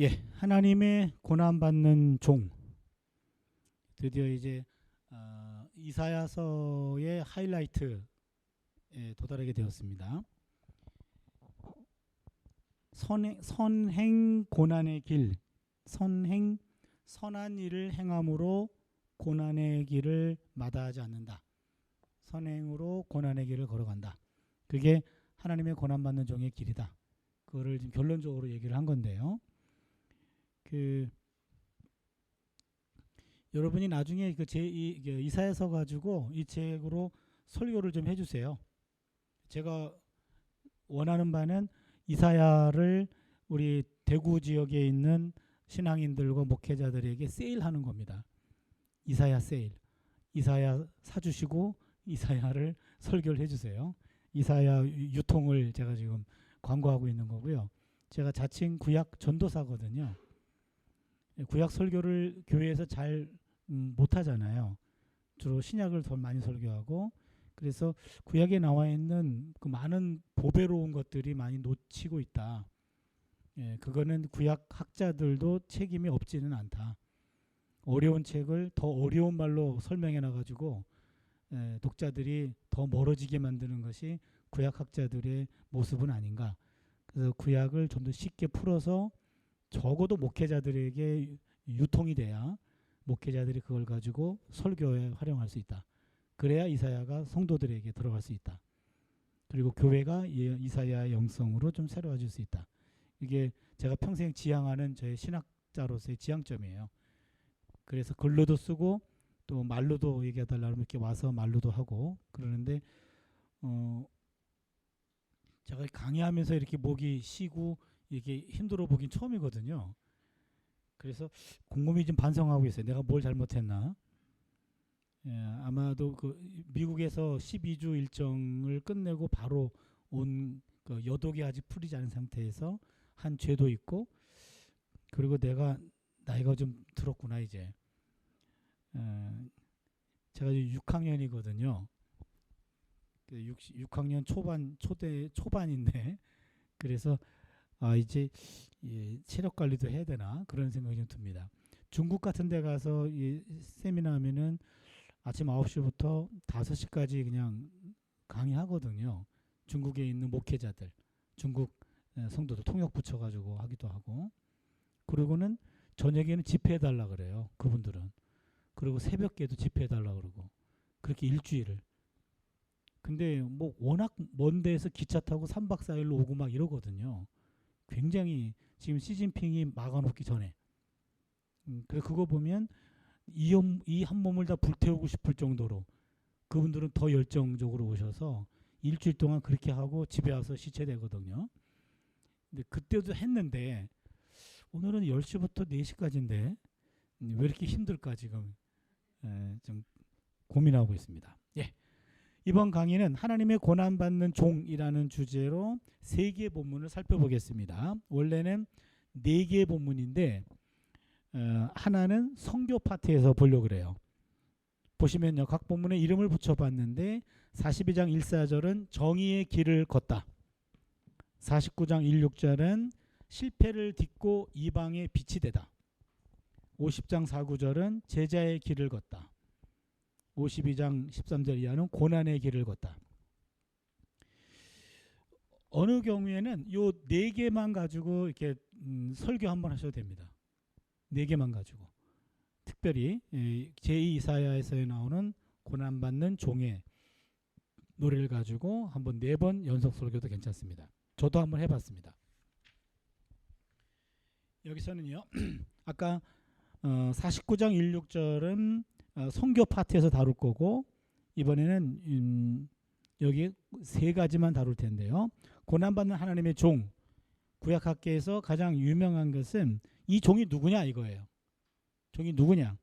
예, 하나님의 고난받는 종. 드디어 이제 이사야서의 하이라이트에 도달하게 되었습니다. 선행 고난의 길, 선한 일을 행함으로 고난의 길을 마다하지 않는다. 선행으로 고난의 길을 걸어간다. 그게 하나님의 고난받는 종의 길이다. 그거를 지금 결론적으로 얘기를 한 건데요. 여러분이 나중에 이사야서 가지고 이 책으로 설교를 좀 해주세요. 제가 원하는 바는 이사야를 우리 대구 지역에 있는 신앙인들과 목회자들에게 세일하는 겁니다. 이사야 세일. 이사야 사주시고 이사야를 설교를 해주세요. 이사야 유통을 제가 지금 광고하고 있는 거고요. 제가 자칭 구약 전도사거든요. 구약 설교를 교회에서 잘 못하잖아요. 주로 신약을 더 많이 설교하고, 그래서 구약에 나와 있는 그 많은 보배로운 것들이 많이 놓치고 있다. 예, 그거는 구약 학자들도 책임이 없지는 않다. 어려운 책을 더 어려운 말로 설명해 놔가지고 독자들이 더 멀어지게 만드는 것이 구약 학자들의 모습은 아닌가. 그래서 구약을 좀 더 쉽게 풀어서 적어도 목회자들에게 유통이 돼야 목회자들이 그걸 가지고 설교에 활용할 수 있다. 그래야 이사야가 성도들에게 들어갈 수 있다. 그리고 교회가 이사야의 영성으로 좀 새로워질 수 있다. 이게 제가 평생 지향하는 저의 신학자로서의 지향점이에요. 그래서 글로도 쓰고 또 말로도 얘기해달라고 이렇게 와서 말로도 하고 그러는데 제가 강의하면서 이렇게 목이 쉬고 이게 힘들어 보긴 처음이거든요. 그래서 곰곰이 좀 반성하고 있어요. 내가 뭘 잘못했나. 예, 아마도 미국에서 12주 일정을 끝내고 바로 온 여독이 아직 풀리지 않은 상태에서 한 죄도 있고, 그리고 내가 나이가 좀 들었구나 이제. 제가 6학년이거든요. 6학년 초반인데 그래서 이제 체력 관리도 해야 되나 그런 생각이 좀 듭니다. 중국 같은 데 가서 세미나 하면은 아침 9시부터 5시까지 그냥 강의하거든요. 중국에 있는 목회자들, 중국 성도들 통역 붙여가지고 하기도 하고, 그리고는 저녁에는 집회해달라 그래요. 그분들은. 그리고 새벽에도 집회해달라 그러고, 그렇게 일주일을. 근데 뭐 워낙 먼 데에서 기차 타고 3박 4일로 오고 막 이러거든요. 굉장히 지금 시진핑이 막아놓기 전에. 그래서 그거 보면 이 한 몸을 다 불태우고 싶을 정도로 그분들은 더 열정적으로 오셔서 일주일 동안 그렇게 하고 집에 와서 시체되거든요. 근데 그때도 했는데 오늘은 10시부터 4시까지인데 왜 이렇게 힘들까 지금 좀 고민하고 있습니다. 예. 이번 강의는 하나님의 고난받는 종이라는 주제로 3개의 본문을 살펴보겠습니다. 원래는 4개의 본문인데 하나는 성교 파트에서 보려고 그래요. 보시면요. 각 본문에 이름을 붙여봤는데 42장 1,4절은 정의의 길을 걷다. 49장 1, 6절은 실패를 딛고 이방의 빛이 되다. 50장 4, 9절은 제자의 길을 걷다. 52장 13절 이하는 고난의 길을 걷다. 어느 경우에는 요 4개만 가지고 이렇게 설교 한번 하셔도 됩니다. 4개만 가지고. 특별히 제2 이사야에서 나오는 고난받는 종의 노래를 가지고 한번 4번 연속 설교도 괜찮습니다. 저도 한번 해봤습니다. 여기서는요. 아까 49장 1, 6절은 성교 파트에서 다룰 거고, 이번에는 여기 세 가지만 다룰 텐데요. 고난받는 하나님의 종, 구약학계에서 가장 유명한 것은 이 종이 누구냐 이거예요. 종이 누구냐.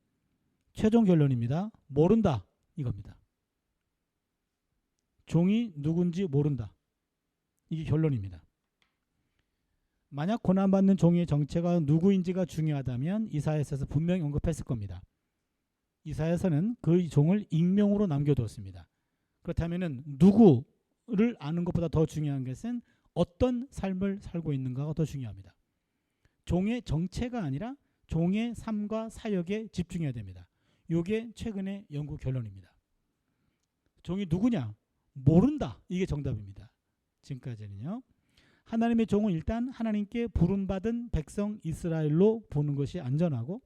최종 결론입니다. 모른다 이겁니다. 종이 누군지 모른다. 이게 결론입니다. 만약 고난받는 종의 정체가 누구인지가 중요하다면 이사야서에서 분명히 언급했을 겁니다. 이사야서는 그 종을 익명으로 남겨두었습니다. 그렇다면 누구를 아는 것보다 더 중요한 것은 어떤 삶을 살고 있는가가 더 중요합니다. 종의 정체가 아니라 종의 삶과 사역에 집중해야 됩니다. 이게 최근의 연구 결론입니다. 종이 누구냐? 모른다. 이게 정답입니다. 지금까지는요. 하나님의 종은 일단 하나님께 부름받은 백성 이스라엘로 보는 것이 안전하고,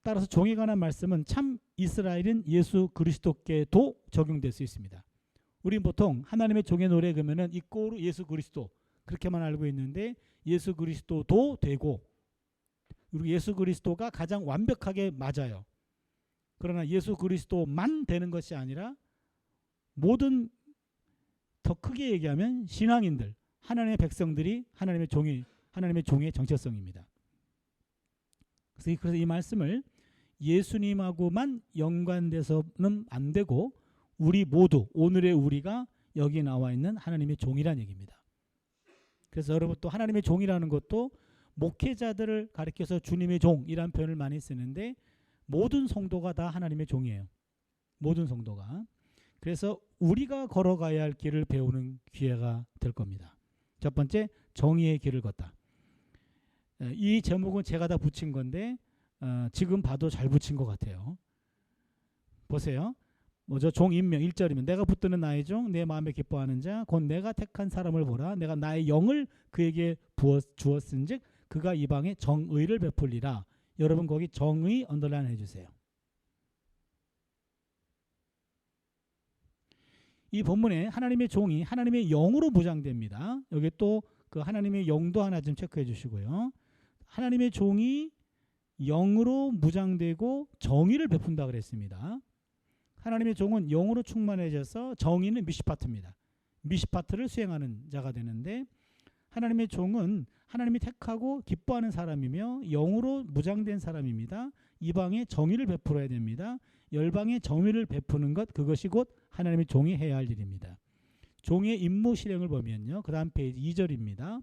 따라서 종에 관한 말씀은 참 이스라엘인 예수 그리스도께도 적용될 수 있습니다. 우린 보통 하나님의 종의 노래 그러면은 이꼬르 예수 그리스도 그렇게만 알고 있는데, 예수 그리스도도 되고, 그리고 예수 그리스도가 가장 완벽하게 맞아요. 그러나 예수 그리스도만 되는 것이 아니라 모든, 더 크게 얘기하면 신앙인들, 하나님의 백성들이 하나님의 종의 정체성입니다. 그래서 이 말씀을 예수님하고만 연관돼서는 안 되고, 우리 모두, 오늘의 우리가 여기 나와 있는 하나님의 종이라는 얘기입니다. 그래서 여러분, 또 하나님의 종이라는 것도 목회자들을 가리켜서 주님의 종이라는 표현을 많이 쓰는데, 모든 성도가 다 하나님의 종이에요. 모든 성도가. 그래서 우리가 걸어가야 할 길을 배우는 기회가 될 겁니다. 첫 번째, 정의의 길을 걷다. 이 제목은 제가 다 붙인 건데 지금 봐도 잘 붙인 것 같아요. 보세요. 먼저 종인명 1절이면 내가 붙드는 나의 종 내 마음에 기뻐하는 자 곧 내가 택한 사람을 보라. 내가 나의 영을 그에게 주었은즉 그가 이방에 정의를 베풀리라. 여러분 거기 정의 언더라인 해주세요. 이 본문에 하나님의 종이 하나님의 영으로 무장됩니다. 여기 또 그 하나님의 영도 하나 좀 체크해 주시고요. 하나님의 종이 영으로 무장되고 정의를 베푼다 그랬습니다. 하나님의 종은 영으로 충만해져서 정의는 미시파트입니다. 미시파트를 수행하는 자가 되는데, 하나님의 종은 하나님이 택하고 기뻐하는 사람이며 영으로 무장된 사람입니다. 이방에 정의를 베풀어야 됩니다. 열방에 정의를 베푸는 것, 그것이 곧 하나님의 종이 해야 할 일입니다. 종의 임무 실행을 보면요, 그 다음 페이지 2절입니다.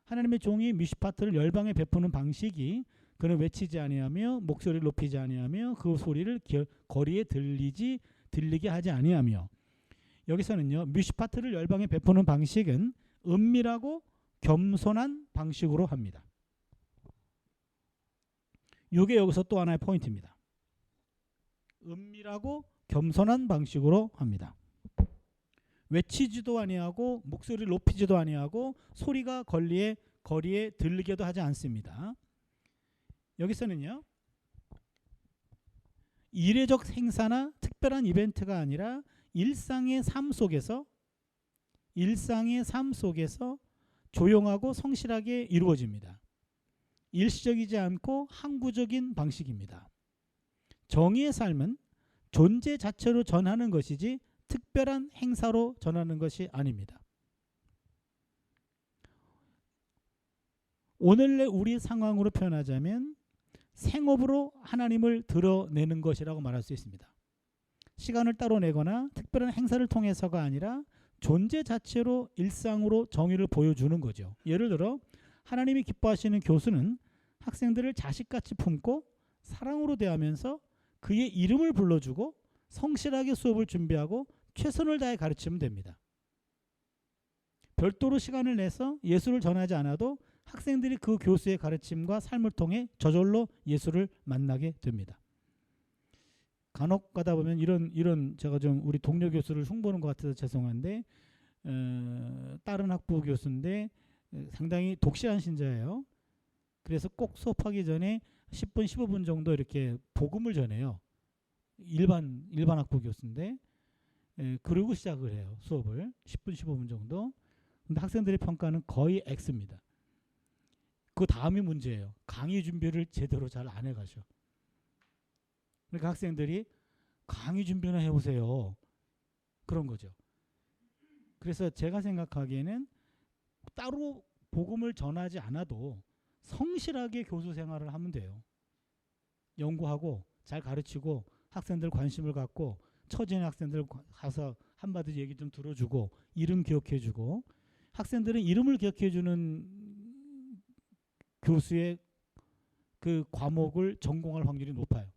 하나님의 종이 미시파트를 열방에 베푸는 방식이 그는 외치지 아니하며 목소리를 높이지 아니하며 그 소리를 거리에 들리게 하지 아니하며, 여기서는요 미시파트를 열방에 베푸는 방식은 은밀하고 겸손한 방식으로 합니다. 이게 여기서 또 하나의 포인트입니다. 은밀하고 겸손한 방식으로 합니다. 외치지도 아니하고 목소리를 높이지도 아니하고 소리가 거리에 들리게도 하지 않습니다. 여기서는요 이례적 행사나 특별한 이벤트가 아니라 일상의 삶 속에서 조용하고 성실하게 이루어집니다. 일시적이지 않고 항구적인 방식입니다. 정의의 삶은 존재 자체로 전하는 것이지 특별한 행사로 전하는 것이 아닙니다. 오늘의 우리 상황으로 표현하자면 생업으로 하나님을 드러내는 것이라고 말할 수 있습니다. 시간을 따로 내거나 특별한 행사를 통해서가 아니라 존재 자체로 일상으로 정의를 보여주는 거죠. 예를 들어 하나님이 기뻐하시는 교수는 학생들을 자식같이 품고 사랑으로 대하면서 그의 이름을 불러주고 성실하게 수업을 준비하고 최선을 다해 가르치면 됩니다. 별도로 시간을 내서 예수를 전하지 않아도 학생들이 그 교수의 가르침과 삶을 통해 저절로 예수를 만나게 됩니다. 간혹 가다 보면 이런 제가 좀 우리 동료 교수를 흉보는 것 같아서 죄송한데, 다른 학부 교수인데 상당히 독실한 신자예요. 그래서 꼭 수업하기 전에 10분 15분 정도 이렇게 복음을 전해요. 일반 학부 교수인데 그러고 시작을 해요. 수업을 10분 15분 정도. 근데 학생들의 평가는 거의 X입니다. 그 다음이 문제예요. 강의 준비를 제대로 잘 안 해가죠. 그러니까 학생들이 강의 준비나 해보세요. 그런 거죠. 그래서 제가 생각하기에는 따로 복음을 전하지 않아도 성실하게 교수 생활을 하면 돼요. 연구하고 잘 가르치고 학생들 관심을 갖고 처지는 학생들 가서 한마디 얘기 좀 들어주고 이름 기억해주고, 학생들은 이름을 기억해주는 교수의 그 과목을 전공할 확률이 높아요.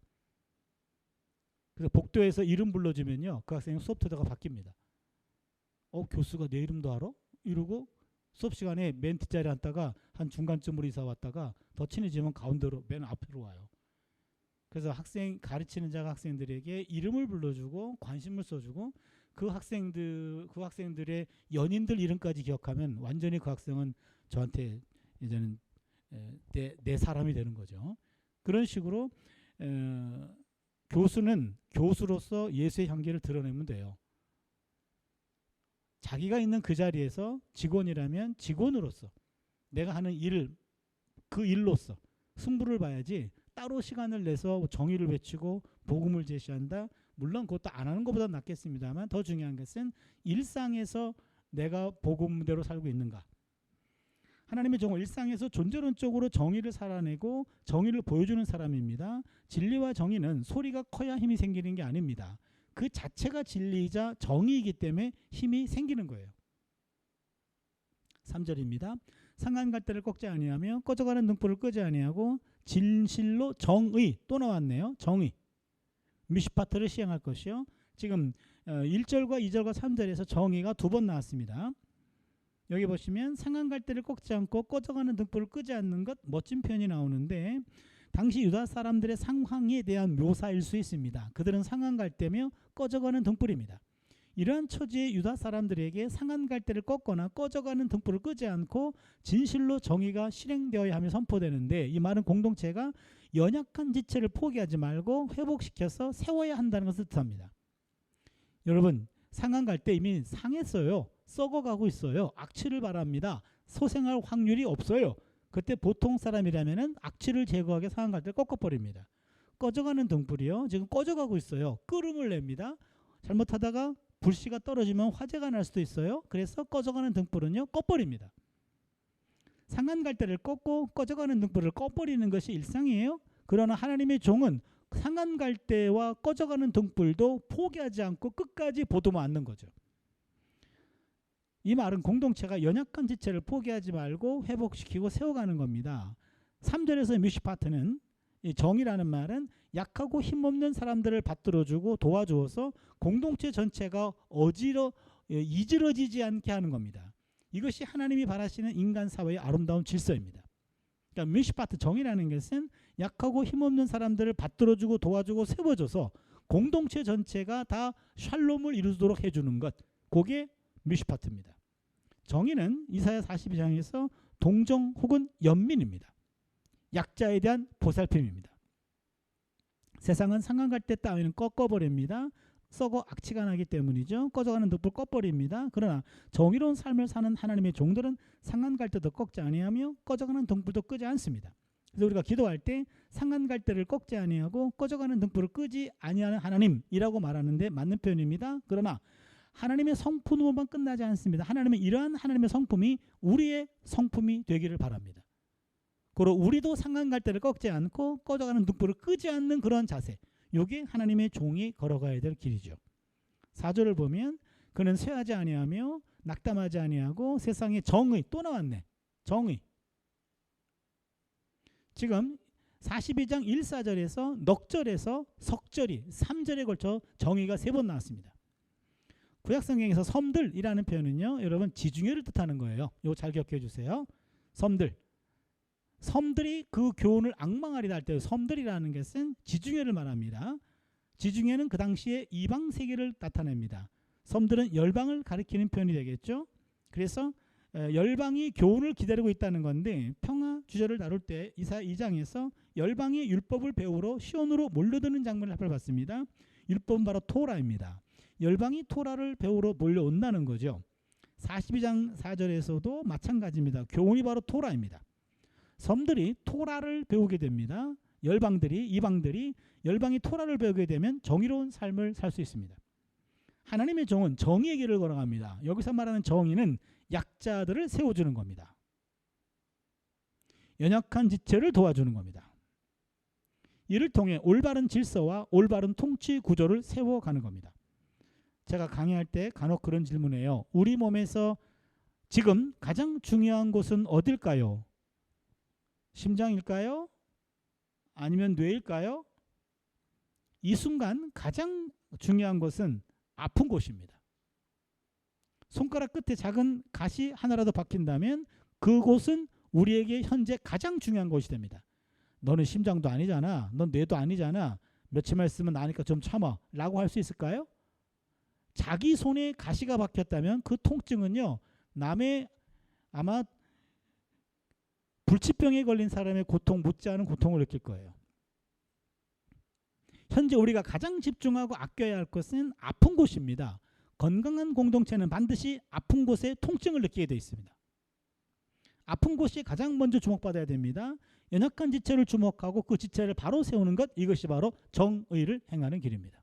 그래서 복도에서 이름 불러주면요, 그 학생이 수업 태도가 바뀝니다. 교수가 내 이름도 알아? 이러고 수업 시간에 맨 뒷자리에 앉다가 한 중간쯤으로 이사 왔다가 더 친해지면 가운데로 맨 앞으로 와요. 그래서 가르치는 자가 학생들에게 이름을 불러주고 관심을 써주고 그 학생들의 연인들 이름까지 기억하면 완전히 그 학생은 저한테 이제는 내 사람이 되는 거죠. 그런 식으로 교수는 교수로서 예수의 향기를 드러내면 돼요. 자기가 있는 그 자리에서 직원이라면 직원으로서 내가 하는 일을 그 일로서 승부를 봐야지, 따로 시간을 내서 정의를 외치고 복음을 제시한다. 물론 그것도 안 하는 것보다 낫겠습니다만 더 중요한 것은 일상에서 내가 복음대로 살고 있는가. 하나님의 종은 일상에서 존재론적으로 정의를 살아내고 정의를 보여주는 사람입니다. 진리와 정의는 소리가 커야 힘이 생기는 게 아닙니다. 그 자체가 진리이자 정의이기 때문에 힘이 생기는 거예요. 3절입니다. 상한갈대를 꺾지 아니하며 꺼져가는 등불을 끄지 아니하고 진실로 정의, 또 나왔네요. 정의. 미시파트를 시행할 것이요. 지금 1절과 2절과 3절에서 정의가 2번 나왔습니다. 여기 보시면 상한갈대를 꺾지 않고 꺼져가는 등불을 끄지 않는 것, 멋진 표현이 나오는데 당시 유다 사람들의 상황에 대한 묘사일 수 있습니다. 그들은 상한갈대며 꺼져가는 등불입니다. 이러한 처지의 유다 사람들에게 상한갈대를 꺾거나 꺼져가는 등불을 끄지 않고 진실로 정의가 실행되어야 하며 선포되는데, 이 말은 공동체가 연약한 지체를 포기하지 말고 회복시켜서 세워야 한다는 것을 뜻합니다. 여러분, 상한갈대 이미 상했어요. 썩어가고 있어요. 악취를 바랍니다. 소생할 확률이 없어요. 그때 보통 사람이라면 악취를 제거하게 상한갈대를 꺾어버립니다. 꺼져가는 등불이요, 지금 꺼져가고 있어요. 끓음을 냅니다. 잘못하다가 불씨가 떨어지면 화재가 날 수도 있어요. 그래서 꺼져가는 등불은요, 꺼버립니다. 상한갈대를 꺾고 꺼져가는 등불을 꺼버리는 것이 일상이에요. 그러나 하나님의 종은 상한갈대와 꺼져가는 등불도 포기하지 않고 끝까지 보도만 않는 거죠. 이 말은 공동체가 연약한 지체를 포기하지 말고 회복시키고 세워가는 겁니다. 3절에서 미시파트는, 이 정의라는 말은 약하고 힘없는 사람들을 받들어주고 도와주어서 공동체 전체가 이지러지지 않게 하는 겁니다. 이것이 하나님이 바라시는 인간 사회의 아름다운 질서입니다. 그러니까 미시파트, 정의라는 것은 약하고 힘없는 사람들을 받들어주고 도와주고 세워줘서 공동체 전체가 다 샬롬을 이루도록 해주는 것, 그게 미시파트입니다. 정의는 이사야 42장에서 동정 혹은 연민입니다. 약자에 대한 보살핌입니다. 세상은 상한갈대 따위는 꺾어버립니다. 썩어 악취가 나기 때문이죠. 꺼져가는 등불 꺼버립니다. 그러나 정의로운 삶을 사는 하나님의 종들은 상한갈대도 꺾지 아니하며 꺼져가는 등불도 끄지 않습니다. 그래서 우리가 기도할 때 상한갈대를 꺾지 아니하고 꺼져가는 등불을 끄지 아니하는 하나님이라고 말하는데 맞는 표현입니다. 그러나 하나님의 성품으로만 끝나지 않습니다. 하나님은 이러한 하나님의 성품이 우리의 성품이 되기를 바랍니다. 그리고 우리도 상한갈대를 꺾지 않고 꺼져가는 등불을 끄지 않는 그런 자세, 이게 하나님의 종이 걸어가야 될 길이죠. 4절을 보면 그는 쇠하지 아니하며 낙담하지 아니하고 세상의 정의, 또 나왔네. 정의. 지금 42장 1, 4절에서 넉절에서 석절이 3절에 걸쳐 정의가 3번 나왔습니다. 구약성경에서 섬들이라는 표현은요, 여러분 지중해를 뜻하는 거예요. 이거 잘 기억해 주세요. 섬들이 그 교훈을 앙망하리다 할 때 섬들이라는 것은 지중해를 말합니다. 지중해는 그 당시에 이방 세계를 나타냅니다. 섬들은 열방을 가리키는 표현이 되겠죠. 그래서 열방이 교훈을 기다리고 있다는 건데, 평화 주제를 다룰 때 이사야 2장에서 열방이 율법을 배우러 시온으로 몰려드는 장면을 봤습니다. 율법은 바로 토라입니다. 열방이 토라를 배우러 몰려온다는 거죠. 42장 4절에서도 마찬가지입니다. 교훈이 바로 토라입니다. 섬들이 토라를 배우게 됩니다. 이방들이 열방이 토라를 배우게 되면 정의로운 삶을 살 수 있습니다. 하나님의 종은 정의의 길을 걸어갑니다. 여기서 말하는 정의는 약자들을 세워주는 겁니다. 연약한 지체를 도와주는 겁니다. 이를 통해 올바른 질서와 올바른 통치 구조를 세워가는 겁니다. 제가 강의할 때 간혹 그런 질문해요. 우리 몸에서 지금 가장 중요한 곳은 어딜까요? 심장일까요? 아니면 뇌일까요? 이 순간 가장 중요한 것은 아픈 곳입니다. 손가락 끝에 작은 가시 하나라도 박힌다면 그곳은 우리에게 현재 가장 중요한 곳이 됩니다. 너는 심장도 아니잖아. 넌 뇌도 아니잖아. 며칠만 있으면 나니까 좀 참아. 라고 할 수 있을까요? 자기 손에 가시가 박혔다면 그 통증은요. 남의 아마 불치병에 걸린 사람의 고통 못지않은 고통을 느낄 거예요. 현재 우리가 가장 집중하고 아껴야 할 것은 아픈 곳입니다. 건강한 공동체는 반드시 아픈 곳에 통증을 느끼게 되어 있습니다. 아픈 곳이 가장 먼저 주목받아야 됩니다. 연약한 지체를 주목하고 그 지체를 바로 세우는 것, 이것이 바로 정의를 행하는 길입니다.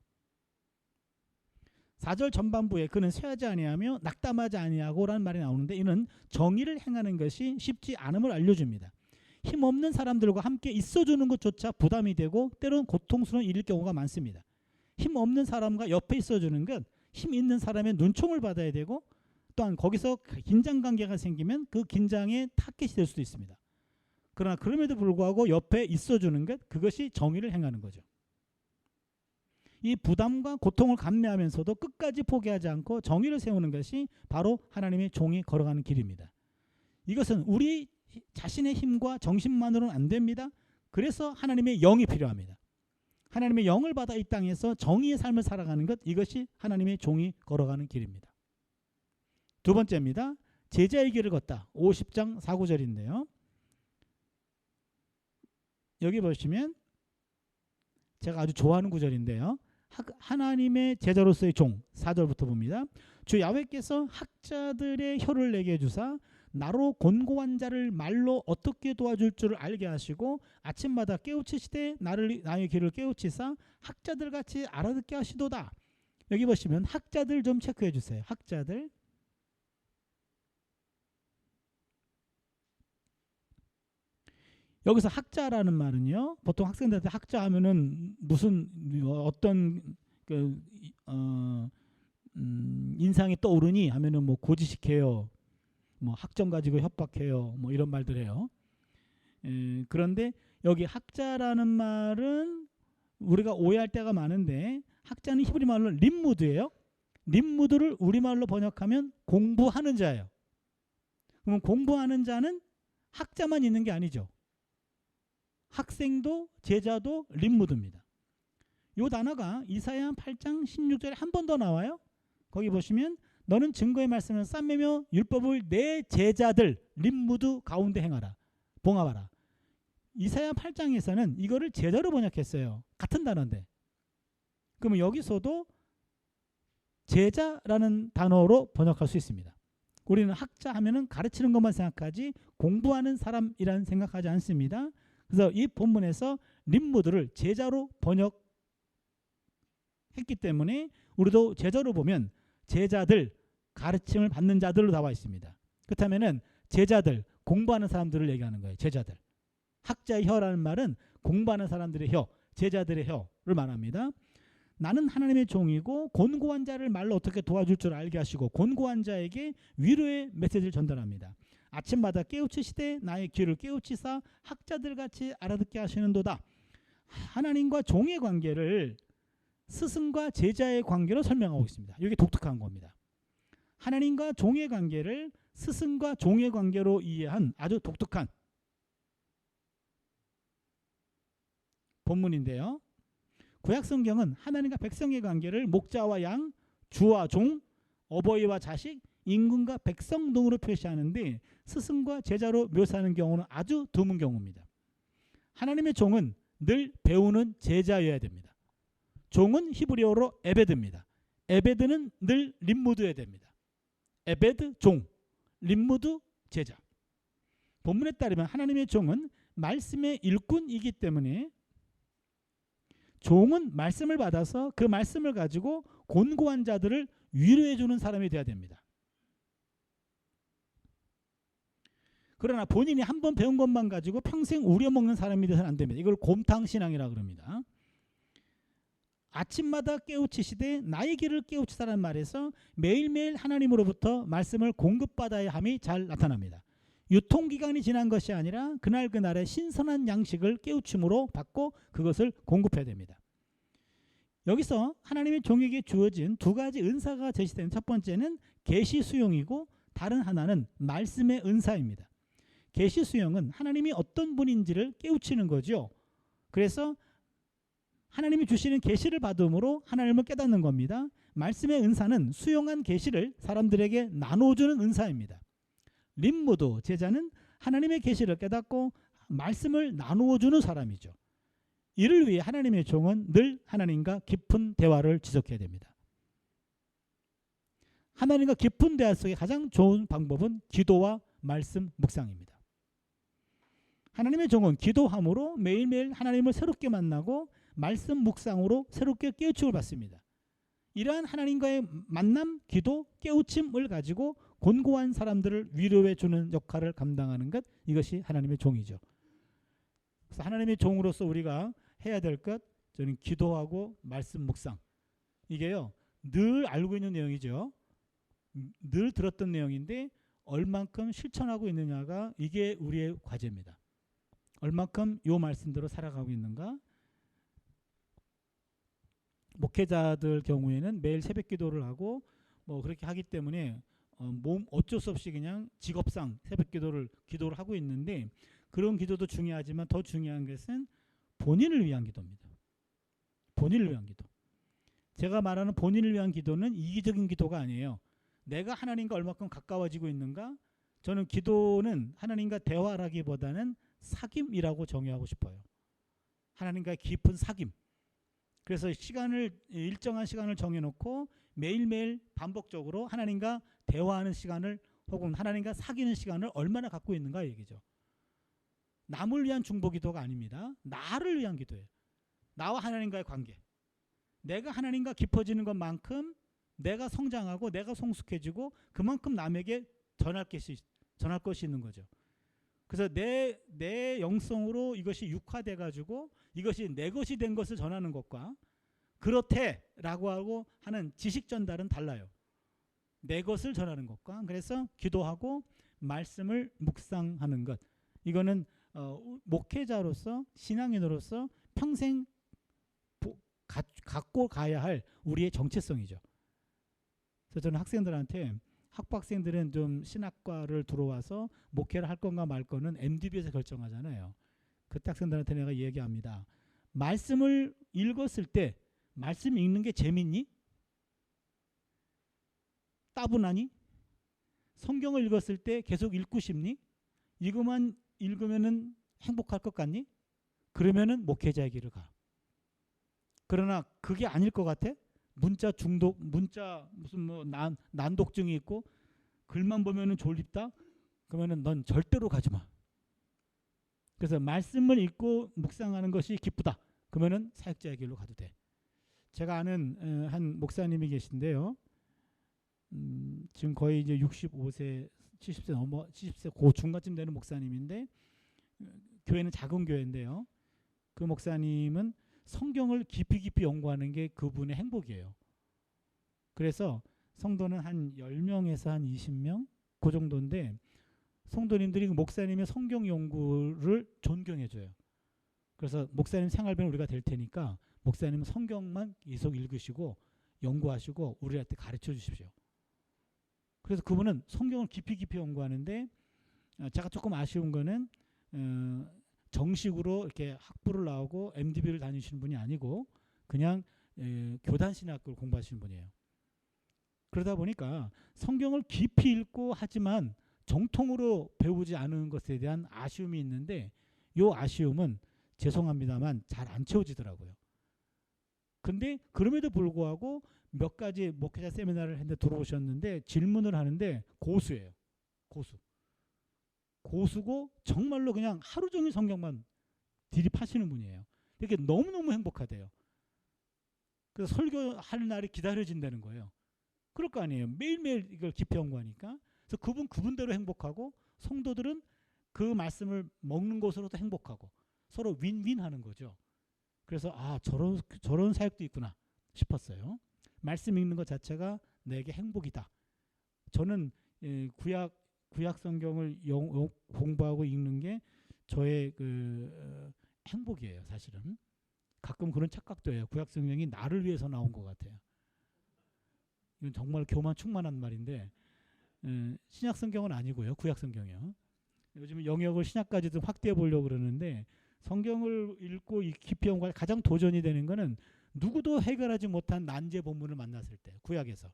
4절 전반부에 그는 쇠하지 아니하며 낙담하지 아니하고 라는 말이 나오는데, 이는 정의를 행하는 것이 쉽지 않음을 알려줍니다. 힘없는 사람들과 함께 있어주는 것조차 부담이 되고 때로는 고통스러운 일일 경우가 많습니다. 힘없는 사람과 옆에 있어주는 것, 힘 있는 사람의 눈총을 받아야 되고, 또한 거기서 긴장관계가 생기면 그 긴장의 타겟이 될 수도 있습니다. 그러나 그럼에도 불구하고 옆에 있어주는 것, 그것이 정의를 행하는 거죠. 이 부담과 고통을 감내하면서도 끝까지 포기하지 않고 정의를 세우는 것이 바로 하나님의 종이 걸어가는 길입니다. 이것은 우리 자신의 힘과 정신만으로는 안 됩니다. 그래서 하나님의 영이 필요합니다. 하나님의 영을 받아 이 땅에서 정의의 삶을 살아가는 것, 이것이 하나님의 종이 걸어가는 길입니다. 두 번째입니다. 제자의 길을 걷다. 50장 4구절인데요. 여기 보시면 제가 아주 좋아하는 구절인데요. 하나님의 제자로서의 종, 4절부터 봅니다. 주 야훼께서 학자들의 혀를 내게 주사 나로 곤고한 자를 말로 어떻게 도와줄 줄을 알게 하시고 아침마다 깨우치시되 나의 길을 깨우치사 학자들 같이 알아듣게 하시도다. 여기 보시면 학자들 좀 체크해 주세요. 학자들. 여기서 학자라는 말은요, 보통 학생들한테 학자 하면은 무슨 어떤 인상이 떠오르니 하면은 뭐 고지식해요, 뭐 학점 가지고 협박해요, 뭐 이런 말들 해요. 그런데 여기 학자라는 말은 우리가 오해할 때가 많은데, 학자는 히브리 말로 림무드예요. 림무드를 우리말로 번역하면 공부하는 자예요. 그러면 공부하는 자는 학자만 있는 게 아니죠. 학생도 제자도 림무드입니다. 이 단어가 이사야 8장 16절에 한 번 더 나와요. 거기 보시면 너는 증거의 말씀을 싸매며 율법을 내 제자들 림무드 가운데 행하라. 봉합하라. 이사야 8장에서는 이거를 제자로 번역했어요. 같은 단어인데. 그러면 여기서도 제자라는 단어로 번역할 수 있습니다. 우리는 학자 하면은 가르치는 것만 생각하지 공부하는 사람이라는 생각하지 않습니다. 그래서 이 본문에서 림무드를 제자로 번역했기 때문에 우리도 제자로 보면 제자들, 가르침을 받는 자들로 나와 있습니다. 그렇다면은 제자들, 공부하는 사람들을 얘기하는 거예요. 제자들. 학자의 혀라는 말은 공부하는 사람들의 혀, 제자들의 혀를 말합니다. 나는 하나님의 종이고 곤고한 자를 말로 어떻게 도와줄 줄 알게 하시고 곤고한 자에게 위로의 메시지를 전달합니다. 아침마다 깨우치시되 나의 귀를 깨우치사 학자들같이 알아듣게 하시는도다. 하나님과 종의 관계를 스승과 제자의 관계로 설명하고 있습니다. 이게 독특한 겁니다. 하나님과 종의 관계를 스승과 종의 관계로 이해한 아주 독특한 본문인데요. 구약성경은 하나님과 백성의 관계를 목자와 양, 주와 종, 어버이와 자식, 임금과 백성 등으로 표시하는데 스승과 제자로 묘사하는 경우는 아주 드문 경우입니다. 하나님의 종은 늘 배우는 제자여야 됩니다. 종은 히브리어로 에베드입니다. 에베드는 늘 림무드여야 됩니다. 에베드 종, 림무드 제자. 본문에 따르면 하나님의 종은 말씀의 일꾼이기 때문에 종은 말씀을 받아서 그 말씀을 가지고 곤고한 자들을 위로해주는 사람이 돼야 됩니다. 그러나 본인이 한 번 배운 것만 가지고 평생 우려먹는 사람이 되서는 안 됩니다. 이걸 곰탕신앙이라고 그럽니다. 아침마다 깨우치시되 나의 길을 깨우치다라는 말에서 매일매일 하나님으로부터 말씀을 공급받아야 함이 잘 나타납니다. 유통기간이 지난 것이 아니라 그날 그날의 신선한 양식을 깨우침으로 받고 그것을 공급해야 됩니다. 여기서 하나님의 종에게 주어진 두 가지 은사가 제시되는 첫 번째는 계시 수용이고 다른 하나는 말씀의 은사입니다. 계시 수용은 하나님이 어떤 분인지를 깨우치는 거죠. 그래서 하나님이 주시는 계시를 받음으로 하나님을 깨닫는 겁니다. 말씀의 은사는 수용한 계시를 사람들에게 나눠주는 은사입니다. 림무드 제자는 하나님의 계시를 깨닫고 말씀을 나누어주는 사람이죠. 이를 위해 하나님의 종은 늘 하나님과 깊은 대화를 지속해야 됩니다. 하나님과 깊은 대화 속에 가장 좋은 방법은 기도와 말씀 묵상입니다. 하나님의 종은 기도함으로 매일매일 하나님을 새롭게 만나고 말씀 묵상으로 새롭게 깨우침을 받습니다. 이러한 하나님과의 만남, 기도, 깨우침을 가지고 곤고한 사람들을 위로해 주는 역할을 감당하는 것, 이것이 하나님의 종이죠. 그래서 하나님의 종으로서 우리가 해야 될 것, 저는 기도하고 말씀 묵상. 이게요, 늘 알고 있는 내용이죠. 늘 들었던 내용인데 얼만큼 실천하고 있느냐가 이게 우리의 과제입니다. 얼만큼 요 말씀대로 살아가고 있는가. 목회자들 경우에는 매일 새벽 기도를 하고 뭐 그렇게 하기 때문에 어쩔 수 없이 그냥 직업상 새벽 기도를 하고 있는데, 그런 기도도 중요하지만 더 중요한 것은 본인을 위한 기도입니다. 본인을 위한 기도. 제가 말하는 본인을 위한 기도는 이기적인 기도가 아니에요. 내가 하나님과 얼마큼 가까워지고 있는가. 저는 기도는 하나님과 대화라기보다는 사귐이라고 정의하고 싶어요. 하나님과의 깊은 사귐. 그래서 일정한 시간을 정해놓고 매일매일 반복적으로 하나님과 대화하는 시간을, 혹은 하나님과 사귀는 시간을 얼마나 갖고 있는가 얘기죠. 남을 위한 중보기도가 아닙니다. 나를 위한 기도예요. 나와 하나님과의 관계. 내가 하나님과 깊어지는 것만큼 내가 성장하고 내가 성숙해지고 그만큼 남에게 전할 것이 있는 거죠. 그래서 내 영성으로 이것이 육화돼 가지고 이것이 내 것이 된 것을 전하는 것과 그렇대라고 하고 하는 지식 전달은 달라요. 내 것을 전하는 것과. 그래서 기도하고 말씀을 묵상하는 것, 이거는 목회자로서, 신앙인으로서 평생 갖고 가야 할 우리의 정체성이죠. 그래서 저는 학부학생들은 좀 신학과를 들어와서 목회를 할 건가 말 거는 MDB에서 결정하잖아요. 그때 학생들한테 내가 얘기합니다. 말씀을 읽었을 때 말씀 읽는 게 재밌니? 따분하니? 성경을 읽었을 때 계속 읽고 싶니? 이거만 읽으면은 행복할 것 같니? 그러면은 목회자의 길을 가. 그러나 그게 아닐 것 같아? 문자 중독, 무슨 뭐 난독증이 있고 글만 보면은 졸립다? 그러면은 넌 절대로 가지 마. 그래서 말씀을 읽고 묵상하는 것이 기쁘다. 그러면은 사역자의 길로 가도 돼. 제가 아는 한 목사님이 계신데요. 지금 거의 이제 65세, 70세 고 중간쯤 되는 목사님인데, 교회는 작은 교회인데요. 그 목사님은 성경을 깊이 연구하는 게 그분의 행복이에요. 그래서 성도는 한 10명에서 한 20명 그 정도인데, 성도님들이 목사님의 성경 연구를 존경해줘요. 그래서 목사님 생활비는 우리가 될 테니까 목사님은 성경만 계속 읽으시고 연구하시고 우리한테 가르쳐 주십시오. 그래서 그분은 성경을 깊이 연구하는데, 제가 조금 아쉬운 거는 정식으로 이렇게 학부를 나오고 MDB를 다니시는 분이 아니고 그냥 교단신학교를 공부하시는 분이에요. 그러다 보니까 성경을 깊이 읽고 하지만 정통으로 배우지 않은 것에 대한 아쉬움이 있는데, 이 아쉬움은 죄송합니다만 잘 안 채워지더라고요. 근데 그럼에도 불구하고 몇 가지 목회자 세미나를 했는데 들어오셨는데 질문을 하는데 고수예요. 고수고 정말로 그냥 하루 종일 성경만 들이파시는 분이에요. 이렇게 너무너무 행복하대요. 그래서 설교할 날이 기다려진다는 거예요. 그럴 거 아니에요. 매일매일 이걸 깊이 연구하니까. 그래서 그분대로 행복하고 성도들은 그 말씀을 먹는 것으로도 행복하고 서로 윈윈하는 거죠. 그래서 저런 사역도 있구나 싶었어요. 말씀 읽는 것 자체가 내게 행복이다. 저는 구약 성경을 공부하고 읽는 게 저의 행복이에요. 사실은 가끔 그런 착각도 해요. 구약 성경이 나를 위해서 나온 것 같아요. 이건 정말 교만 충만한 말인데 신약 성경은 아니고요. 구약 성경이요. 요즘 영역을 신약까지도 확대해 보려고 그러는데 성경을 읽고 깊이 연구할 가장 도전이 되는 거는 누구도 해결하지 못한 난제 본문을 만났을 때 구약에서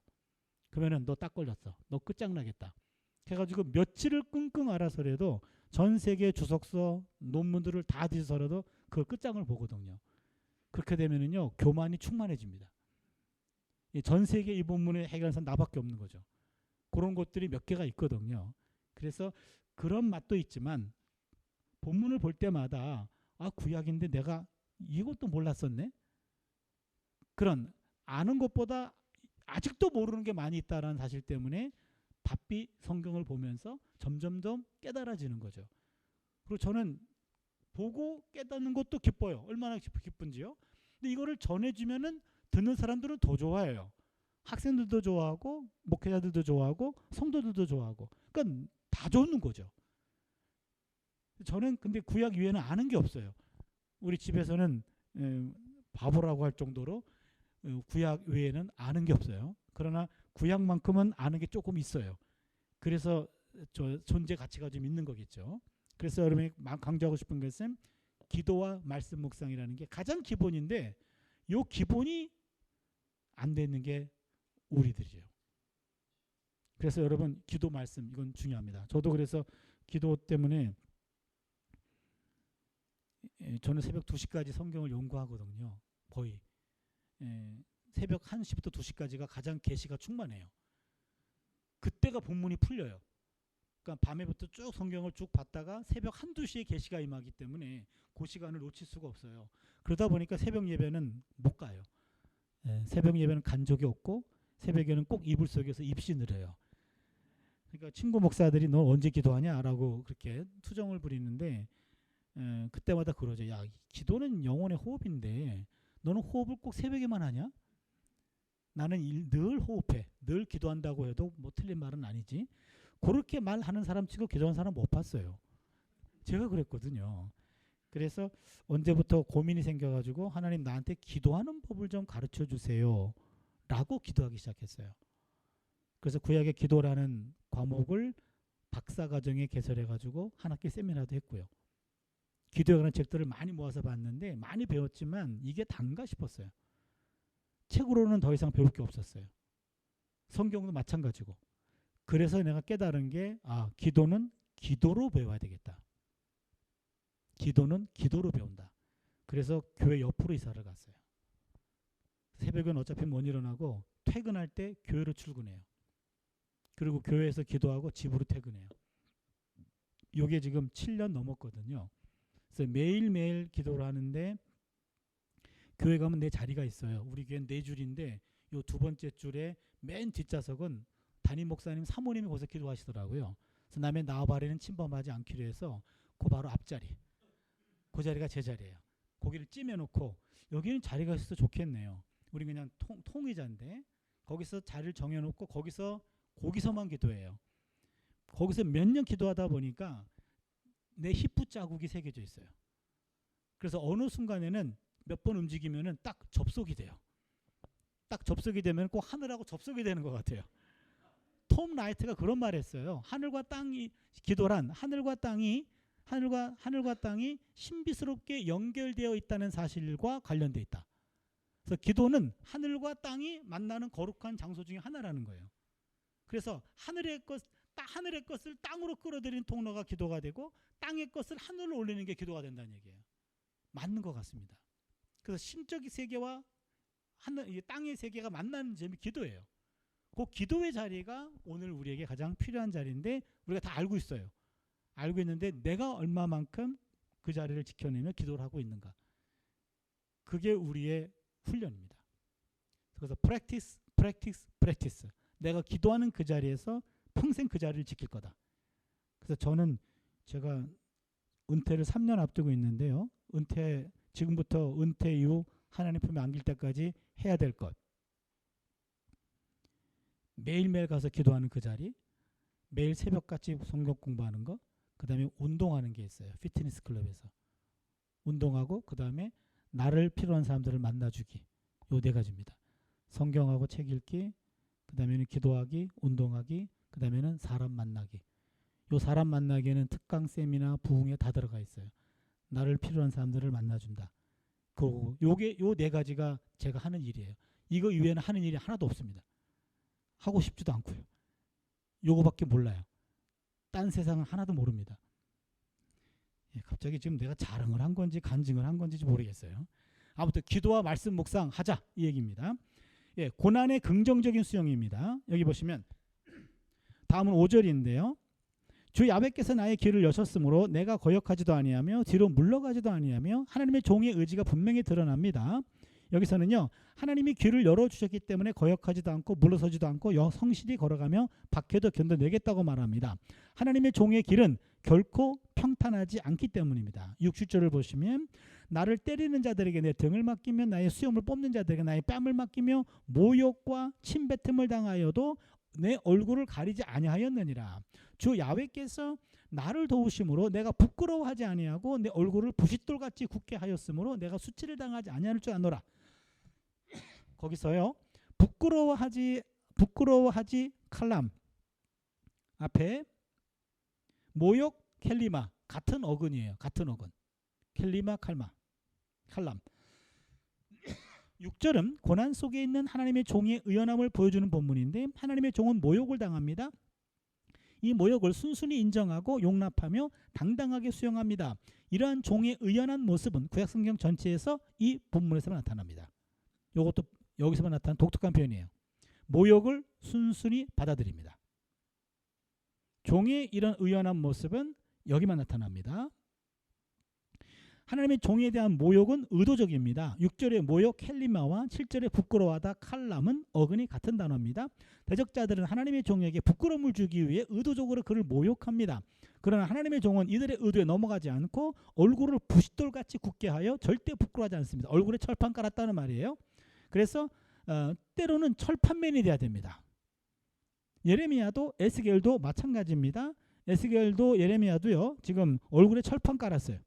그러면은 너 딱 걸렸어. 너 끝장나겠다. 해가지고 며칠을 끙끙 앓아서라도 전 세계 주석서 논문들을 다 뒤져서라도 그걸 끝장을 보거든요. 그렇게 되면은요 교만이 충만해집니다. 전 세계 이 본문을 해결하는 사람 나밖에 없는 거죠. 그런 것들이 몇 개가 있거든요. 그래서 그런 맛도 있지만 본문을 볼 때마다 구약인데 내가 이것도 몰랐었네. 그런 아는 것보다 아직도 모르는 게 많이 있다라는 사실 때문에 바삐 성경을 보면서 점점점 깨달아지는 거죠. 그리고 저는 보고 깨닫는 것도 기뻐요. 얼마나 기쁜지요. 근데 이거를 전해주면은 듣는 사람들은 더 좋아해요. 학생들도 좋아하고 목회자들도 좋아하고 성도들도 좋아하고 그러니까 다 좋는 거죠. 저는 근데 구약 위에는 아는 게 없어요. 우리 집에서는 바보라고 할 정도로 구약 외에는 아는 게 없어요. 그러나 구약만큼은 아는 게 조금 있어요. 그래서 존재 가치가 좀 있는 거겠죠. 그래서 여러분이 강조하고 싶은 것은 기도와 말씀 묵상이라는 게 가장 기본인데 이 기본이 안 되는 게 우리들이에요. 그래서 여러분 기도 말씀 이건 중요합니다. 저도 그래서 기도 때문에 저는 새벽 2시까지 성경을 연구하거든요. 거의 새벽 1시부터 2시까지가 가장 계시가 충만해요. 그때가 본문이 풀려요. 그러니까 밤에부터 쭉 성경을 쭉 봤다가 새벽 1, 2시에 계시가 임하기 때문에 그 시간을 놓칠 수가 없어요. 그러다 보니까 새벽 예배는 못 가요. 새벽 예배는 간 적이 없고 새벽에는 꼭 이불 속에서 입신을 해요. 그러니까 친구 목사들이 너 언제 기도하냐라고 그렇게 투정을 부리는데 그때마다 그러죠. 야, 기도는 영혼의 호흡인데 너는 호흡을 꼭 새벽에만 하냐? 나는 늘 호흡해. 늘 기도한다고 해도 뭐 틀린 말은 아니지. 그렇게 말하는 사람 치고 기도하는 사람 못 봤어요. 제가 그랬거든요. 그래서 언제부터 고민이 생겨가지고 하나님 나한테 기도하는 법을 좀 가르쳐 주세요 라고 기도하기 시작했어요. 그래서 구약의 기도라는 과목을 박사과정에 개설해가지고 한 학기 세미나도 했고요. 기도에 관한 책들을 많이 모아서 봤는데 많이 배웠지만 이게 단가 싶었어요. 책으로는 더 이상 배울 게 없었어요. 성경도 마찬가지고. 그래서 내가 깨달은 게 기도는 기도로 배워야 되겠다. 기도는 기도로 배운다. 그래서 교회 옆으로 이사를 갔어요. 새벽은 어차피 못 일어나고 퇴근할 때 교회로 출근해요. 그리고 교회에서 기도하고 집으로 퇴근해요. 이게 지금 7년 넘었거든요. 그래서 매일매일 기도를 하는데 교회 가면 내 자리가 있어요. 우리 교회는 4줄인데 요 2번째 줄에 맨 뒷좌석은 담임 목사님 사모님이 거기서 기도하시더라고요. 그래서 남의 나와바리는 침범하지 않기로 해서 그 바로 앞자리. 그 자리가 제 자리예요. 거기를 찜해놓고 여기는 자리가 있어서 좋겠네요. 우리 그냥 통의자인데 거기서 자리를 정해놓고 거기서만 기도해요. 거기서 몇 년 기도하다 보니까 내 히프 자국이 새겨져 있어요. 그래서 어느 순간에는 몇 번 움직이면은 딱 접속이 돼요. 딱 접속이 되면 꼭 하늘하고 접속이 되는 것 같아요. 톰 라이트가 그런 말 했어요. 하늘과 땅이 기도란 하늘과 땅이 신비스럽게 연결되어 있다는 사실과 관련되어 있다. 그래서 기도는 하늘과 땅이 만나는 거룩한 장소 중에 하나라는 거예요. 그래서 하늘의 것을 땅으로 끌어들이는 통로가 기도가 되고 땅의 것을 하늘로 올리는 게 기도가 된다는 얘기예요. 맞는 것 같습니다. 그래서 신적인 세계와 땅의 세계가 만나는 점이 기도예요. 그 기도의 자리가 오늘 우리에게 가장 필요한 자리인데 우리가 다 알고 있어요. 알고 있는데 내가 얼마만큼 그 자리를 지켜내며 기도를 하고 있는가. 그게 우리의 훈련입니다. 그래서 practice. 내가 기도하는 그 자리에서 평생 그 자리를 지킬 거다. 그래서 제가 은퇴를 3년 앞두고 있는데요. 지금부터 은퇴 이후 하나님 품에 안길 때까지 해야 될 것. 매일매일 가서 기도하는 그 자리, 매일 새벽같이 성경 공부하는 거, 그 다음에 운동하는 게 있어요. 피트니스 클럽에서. 운동하고 그 다음에 나를 필요한 사람들을 만나주기. 요 4가지입니다. 성경하고 책 읽기, 그 다음에는 기도하기, 운동하기, 그 다음에는 사람 만나기. 요 사람 만나기에는 특강 세미나 부흥에 다 들어가 있어요. 나를 필요한 사람들을 만나준다. 그리고 요 4가지가 제가 하는 일이에요. 이거 이외에는 하는 일이 하나도 없습니다. 하고 싶지도 않고요. 요거밖에 몰라요. 딴 세상은 하나도 모릅니다. 갑자기 지금 내가 자랑을 한 건지 간증을 한 건지 모르겠어요. 아무튼 기도와 말씀 묵상 하자 이 얘기입니다. 고난의 긍정적인 수용입니다. 여기 보시면 다음은 5절인데요. 주 야훼께서 나의 길을 여셨으므로 내가 거역하지도 아니하며 뒤로 물러가지도 아니하며 하나님의 종의 의지가 분명히 드러납니다. 여기서는요. 하나님이 길을 열어주셨기 때문에 거역하지도 않고 물러서지도 않고 성실히 걸어가며 박해도 견뎌내겠다고 말합니다. 하나님의 종의 길은 결코 평탄하지 않기 때문입니다. 60절을 보시면 나를 때리는 자들에게 내 등을 맡기며 나의 수염을 뽑는 자들에게 나의 뺨을 맡기며 모욕과 침뱉음을 당하여도 내 얼굴을 가리지 아니하였느니라. 주 야훼께서 나를 도우심으로 내가 부끄러워하지 아니하고 내 얼굴을 부싯돌같이 굳게 하였으므로 내가 수치를 당하지 아니할 줄 아노라. 거기서요. 부끄러워하지 칼람 앞에 모욕 켈리마 같은 어근이에요. 같은 어근. 켈리마 칼람. 6절은 고난 속에 있는 하나님의 종의 의연함을 보여주는 본문인데 하나님의 종은 모욕을 당합니다. 이 모욕을 순순히 인정하고 용납하며 당당하게 수용합니다. 이러한 종의 의연한 모습은 구약성경 전체에서 이 본문에서만 나타납니다. 이것도 여기서만 나타난 독특한 표현이에요. 모욕을 순순히 받아들입니다. 종의 이런 의연한 모습은 여기만 나타납니다. 하나님의 종에 대한 모욕은 의도적입니다. 6절의 모욕 켈리마와 7절의 부끄러워하다 칼람은 어근이 같은 단어입니다. 대적자들은 하나님의 종에게 부끄러움을 주기 위해 의도적으로 그를 모욕합니다. 그러나 하나님의 종은 이들의 의도에 넘어가지 않고 얼굴을 부싯돌같이 굳게 하여 절대 부끄러워하지 않습니다. 얼굴에 철판 깔았다는 말이에요. 그래서 때로는 철판맨이 돼야 됩니다. 예레미야도 에스겔도 마찬가지입니다. 에스겔도 예레미야도요. 지금 얼굴에 철판 깔았어요.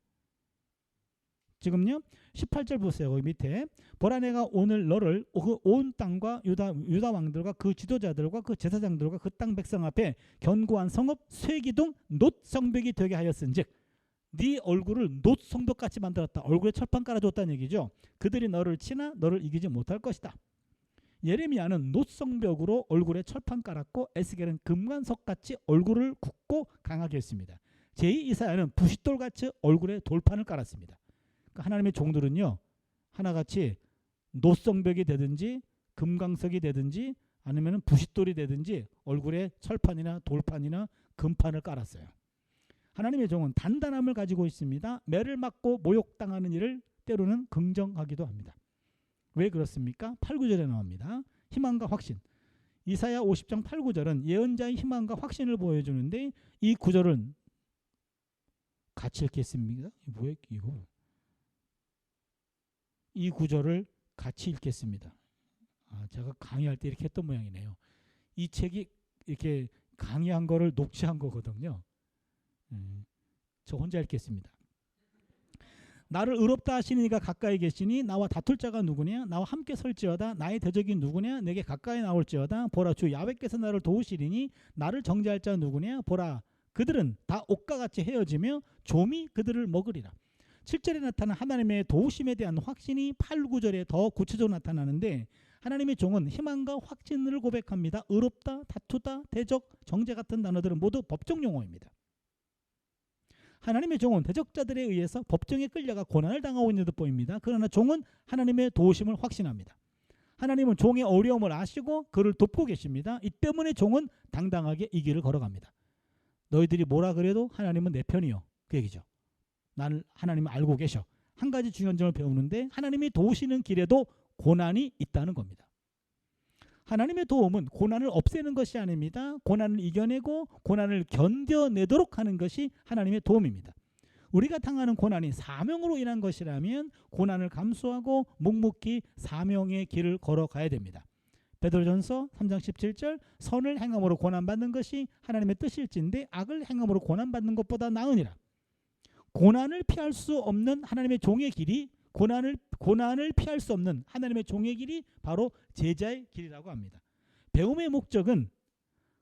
지금요 18절 보세요. 거기 밑에 보라 내가 오늘 너를 그 온 땅과 유다 왕들과 그 지도자들과 그 제사장들과 그 땅 백성 앞에 견고한 성읍 쇠기둥 놋 성벽이 되게 하였은즉 네 얼굴을 놋 성벽같이 만들었다. 얼굴에 철판 깔아줬다는 얘기죠. 그들이 너를 치나 너를 이기지 못할 것이다. 예레미야는 놋 성벽으로 얼굴에 철판 깔았고 에스겔은 금관석같이 얼굴을 굽고 강하게 했습니다. 제2 이사야는 부싯돌같이 얼굴에 돌판을 깔았습니다. 하나님의 종들은요 하나같이 놋성벽이 되든지 금강석이 되든지 아니면 부싯돌이 되든지 얼굴에 철판이나 돌판이나 금판을 깔았어요. 하나님의 종은 단단함을 가지고 있습니다. 매를 맞고 모욕당하는 일을 때로는 긍정하기도 합니다. 왜 그렇습니까? 8, 9절에 나옵니다. 희망과 확신. 이사야 50장 8, 9절은 예언자의 희망과 확신을 보여주는데 이 구절은 같이 읽겠습니다. 뭐야 이거? 이 구절을 같이 읽겠습니다. 제가 강의할 때 이렇게 했던 모양이네요. 이 책이 이렇게 강의한 거를 녹취한 거거든요. 저 혼자 읽겠습니다. 나를 의롭다 하시는 이가 가까이 계시니 나와 다툴 자가 누구냐? 나와 함께 설지어다. 나의 대적이 누구냐? 내게 가까이 나올지어다. 보라 주 야훼께서 나를 도우시리니 나를 정죄할 자 누구냐? 보라 그들은 다 옥과 같이 헤어지며 좀이 그들을 먹으리라. 7절에 나타난 하나님의 도우심에 대한 확신이 8, 9절에 더 구체적으로 나타나는데 하나님의 종은 희망과 확신을 고백합니다. 의롭다, 다투다, 대적, 정죄 같은 단어들은 모두 법정 용어입니다. 하나님의 종은 대적자들에 의해서 법정에 끌려가 고난을 당하고 있는 듯 보입니다. 그러나 종은 하나님의 도우심을 확신합니다. 하나님은 종의 어려움을 아시고 그를 돕고 계십니다. 이 때문에 종은 당당하게 이 길을 걸어갑니다. 너희들이 뭐라 그래도 하나님은 내 편이요. 그 얘기죠. 나를 하나님을 알고 계셔. 한 가지 중요한 점을 배우는데 하나님이 도우시는 길에도 고난이 있다는 겁니다. 하나님의 도움은 고난을 없애는 것이 아닙니다. 고난을 이겨내고 고난을 견뎌내도록 하는 것이 하나님의 도움입니다. 우리가 당하는 고난이 사명으로 인한 것이라면 고난을 감수하고 묵묵히 사명의 길을 걸어가야 됩니다. 베드로전서 3장 17절 선을 행함으로 고난받는 것이 하나님의 뜻일진데 악을 행함으로 고난받는 것보다 나으니라. 고난을 피할 수 없는 하나님의 종의 길이 고난을 피할 수 없는 하나님의 종의 길이 바로 제자의 길이라고 합니다. 배움의 목적은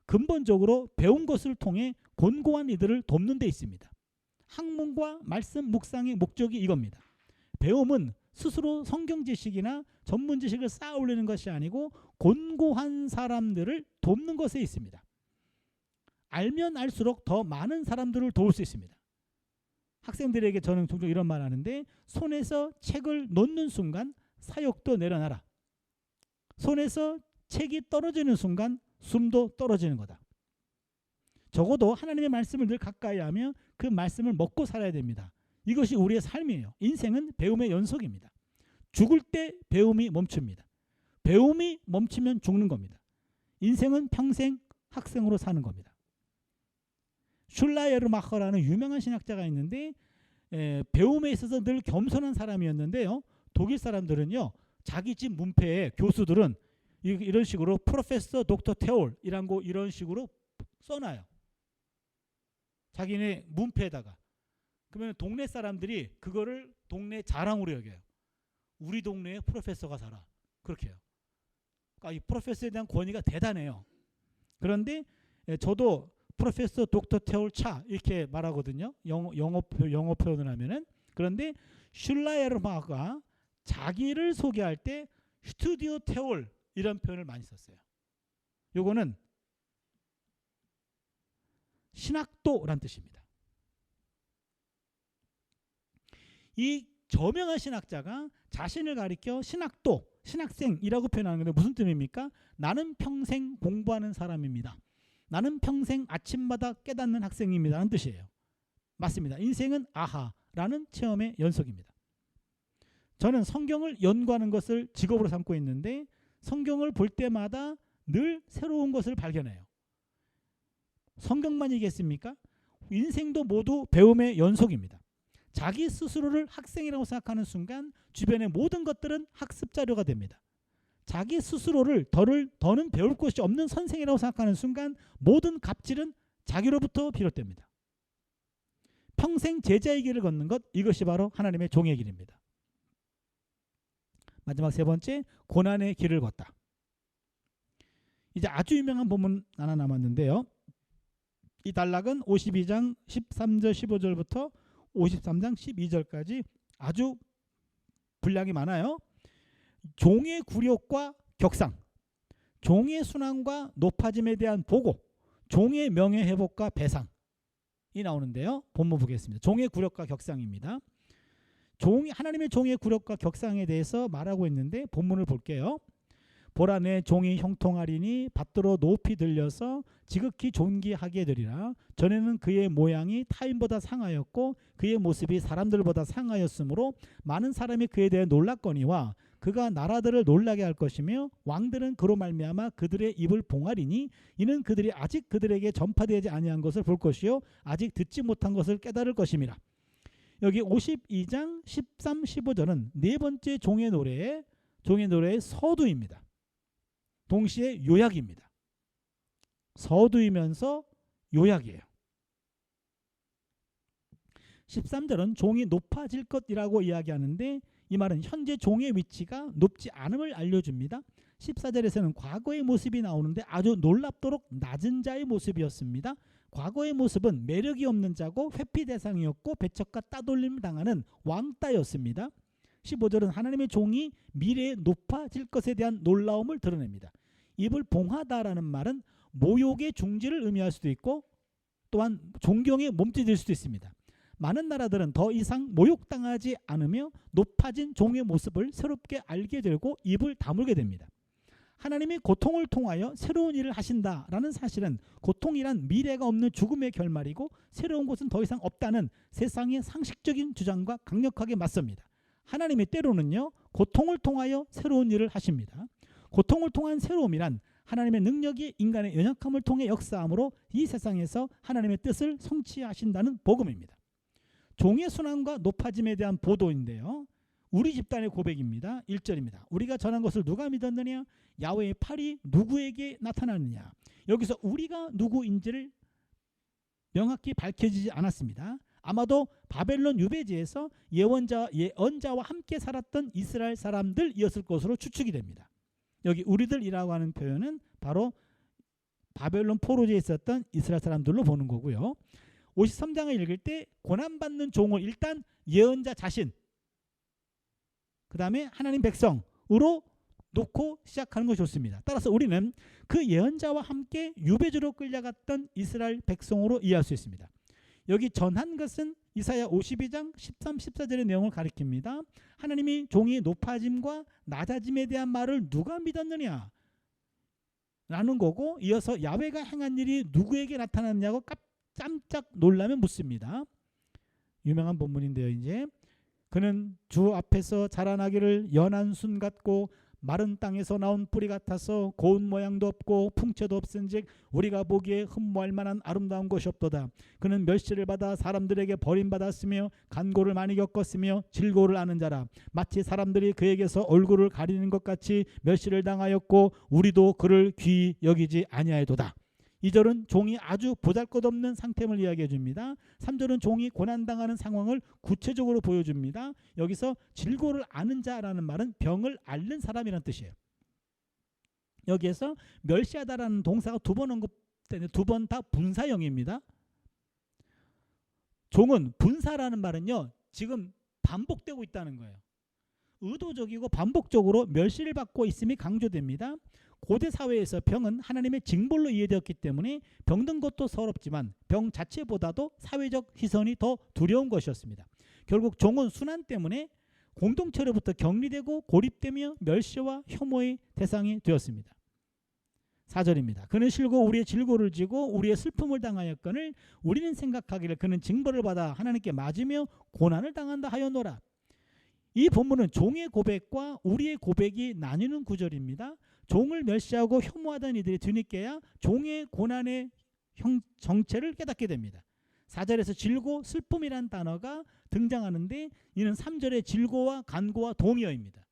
근본적으로 배운 것을 통해 곤고한 이들을 돕는 데 있습니다. 학문과 말씀 묵상의 목적이 이겁니다. 배움은 스스로 성경 지식이나 전문 지식을 쌓아 올리는 것이 아니고 곤고한 사람들을 돕는 것에 있습니다. 알면 알수록 더 많은 사람들을 도울 수 있습니다. 학생들에게 저는 종종 이런 말 하는데 손에서 책을 놓는 순간 사욕도 내려놔라. 손에서 책이 떨어지는 순간 숨도 떨어지는 거다. 적어도 하나님의 말씀을 늘 가까이 하며 그 말씀을 먹고 살아야 됩니다. 이것이 우리의 삶이에요. 인생은 배움의 연속입니다. 죽을 때 배움이 멈춥니다. 배움이 멈추면 죽는 겁니다. 인생은 평생 학생으로 사는 겁니다. 슐라예르마커라는 유명한 신학자가 있는데 배움에 있어서 늘 겸손한 사람이었는데요. 독일 사람들은요. 자기 집 문패에 교수들은 이런 식으로 프로페서 독터 테올이라고 이런 식으로 써놔요. 자기네 문패에다가. 그러면 동네 사람들이 그거를 동네 자랑으로 여겨요. 우리 동네에 프로페서가 살아. 그렇게 해요. 그러니까 이 프로페서에 대한 권위가 대단해요. 그런데 저도 프로페서 독터 테올 차 이렇게 말하거든요. 영어 표현을 하면은. 그런데 슐라예르마가 자기를 소개할 때 스튜디오 테올 이런 표현을 많이 썼어요. 요거는 신학도란 뜻입니다. 이 저명한 신학자가 자신을 가리켜 신학도, 신학생이라고 표현하는 건데 무슨 뜻입니까? 나는 평생 공부하는 사람입니다. 나는 평생 아침마다 깨닫는 학생입니다. 라는 뜻이에요. 맞습니다. 인생은 아하라는 체험의 연속입니다. 저는 성경을 연구하는 것을 직업으로 삼고 있는데 성경을 볼 때마다 늘 새로운 것을 발견해요. 성경만이겠습니까? 인생도 모두 배움의 연속입니다. 자기 스스로를 학생이라고 생각하는 순간 주변의 모든 것들은 학습 자료가 됩니다. 자기 스스로를 더는 배울 것이 없는 선생이라고 생각하는 순간 모든 갑질은 자기로부터 비롯됩니다. 평생 제자의 길을 걷는 것, 이것이 바로 하나님의 종의 길입니다. 마지막 세 번째, 고난의 길을 걷다. 이제 아주 유명한 본문 하나 남았는데요. 이 단락은 52장 13절 15절부터 53장 12절까지 아주 분량이 많아요. 종의 굴욕과 격상, 종의 순환과 높아짐에 대한 보고, 종의 명예회복과 배상이 나오는데요. 본문 보겠습니다. 종의 굴욕과 격상입니다. 하나님의 종의 굴욕과 격상에 대해서 말하고 있는데 본문을 볼게요. 보라 내 종이 형통하리니 밭으로 높이 들려서 지극히 존귀하게 되리라. 전에는 그의 모양이 타인보다 상하였고 그의 모습이 사람들보다 상하였으므로 많은 사람이 그에 대해 놀랐거니와 그가 나라들을 놀라게 할 것이며 왕들은 그로 말미암아 그들의 입을 봉하리니 이는 그들이 아직 그들에게 전파되지 아니한 것을 볼 것이요 아직 듣지 못한 것을 깨달을 것임이라. 여기 52장 13, 15절은 네 번째 종의 노래의 서두입니다. 동시에 요약입니다. 서두이면서 요약이에요. 13절은 종이 높아질 것이라고 이야기하는데 이 말은 현재 종의 위치가 높지 않음을 알려줍니다. 14절에서는 과거의 모습이 나오는데 아주 놀랍도록 낮은 자의 모습이었습니다. 과거의 모습은 매력이 없는 자고 회피 대상이었고 배척과 따돌림을 당하는 왕따였습니다. 15절은 하나님의 종이 미래에 높아질 것에 대한 놀라움을 드러냅니다. 입을 봉하다라는 말은 모욕의 중지를 의미할 수도 있고 또한 존경의 몸짓일 수도 있습니다. 많은 나라들은 더 이상 모욕당하지 않으며 높아진 종의 모습을 새롭게 알게 되고 입을 다물게 됩니다. 하나님이 고통을 통하여 새로운 일을 하신다라는 사실은 고통이란 미래가 없는 죽음의 결말이고 새로운 것은 더 이상 없다는 세상의 상식적인 주장과 강력하게 맞섭니다. 하나님이 때로는요 고통을 통하여 새로운 일을 하십니다. 고통을 통한 새로움이란 하나님의 능력이 인간의 연약함을 통해 역사함으로 이 세상에서 하나님의 뜻을 성취하신다는 복음입니다. 종의 순환과 높아짐에 대한 보도인데요. 우리 집단의 고백입니다. 1절입니다. 우리가 전한 것을 누가 믿었느냐? 야훼의 팔이 누구에게 나타나느냐? 여기서 우리가 누구인지를 명확히 밝혀지지 않았습니다. 아마도 바벨론 유배지에서 예언자와 함께 살았던 이스라엘 사람들이었을 것으로 추측이 됩니다. 여기 우리들이라고 하는 표현은 바로 바벨론 포로지에 있었던 이스라엘 사람들로 보는 거고요. 53장을 읽을 때 고난받는 종을 일단 예언자 자신, 그 다음에 하나님 백성으로 놓고 시작하는 것이 좋습니다. 따라서 우리는 그 예언자와 함께 유배지로 끌려갔던 이스라엘 백성으로 이해할 수 있습니다. 여기 전한 것은 이사야 52장 13, 14절의 내용을 가리킵니다. 하나님이 종의 높아짐과 낮아짐에 대한 말을 누가 믿었느냐 라는 거고, 이어서 야훼가 행한 일이 누구에게 나타났냐고 깜짝 놀라면 묻습니다. 유명한 본문인데요. 이제 그는 주 앞에서 자라나기를 연한 순 같고 마른 땅에서 나온 뿌리 같아서 고운 모양도 없고 풍채도 없은즉 우리가 보기에 흠모할 만한 아름다운 것이 없도다. 그는 멸시를 받아 사람들에게 버림받았으며 간고를 많이 겪었으며 질고를 아는 자라. 마치 사람들이 그에게서 얼굴을 가리는 것 같이 멸시를 당하였고 우리도 그를 귀히 여기지 아니하였도다. 2절은 종이 아주 보잘것없는 상태를 이야기해 줍니다. 3절은 종이 고난당하는 상황을 구체적으로 보여줍니다. 여기서 질고를 아는 자라는 말은 병을 앓는 사람이라는 뜻이에요. 여기에서 멸시하다라는 동사가 두 번 언급되는데 두 번 다 분사형입니다. 종은 분사라는 말은요, 지금 반복되고 있다는 거예요. 의도적이고 반복적으로 멸시를 받고 있음이 강조됩니다. 고대 사회에서 병은 하나님의 징벌로 이해되었기 때문에 병든 것도 서럽지만 병 자체보다도 사회적 희선이 더 두려운 것이었습니다. 결국 종은 순환 때문에 공동체로부터 격리되고 고립되며 멸시와 혐오의 대상이 되었습니다. 4절입니다. 그는 실고 우리의 질고를 지고 우리의 슬픔을 당하였거늘 우리는 생각하기를 그는 징벌을 받아 하나님께 맞으며 고난을 당한다 하였노라. 이 본문은 종의 고백과 우리의 고백이 나뉘는 구절입니다. 종을 멸시하고 혐오하던 이들이 뒤늦게야 종의 고난의 정체를 깨닫게 됩니다. 4절에서 질고 슬픔이란 단어가 등장하는데 이는 3절의 질고와 간고와 동의어입니다.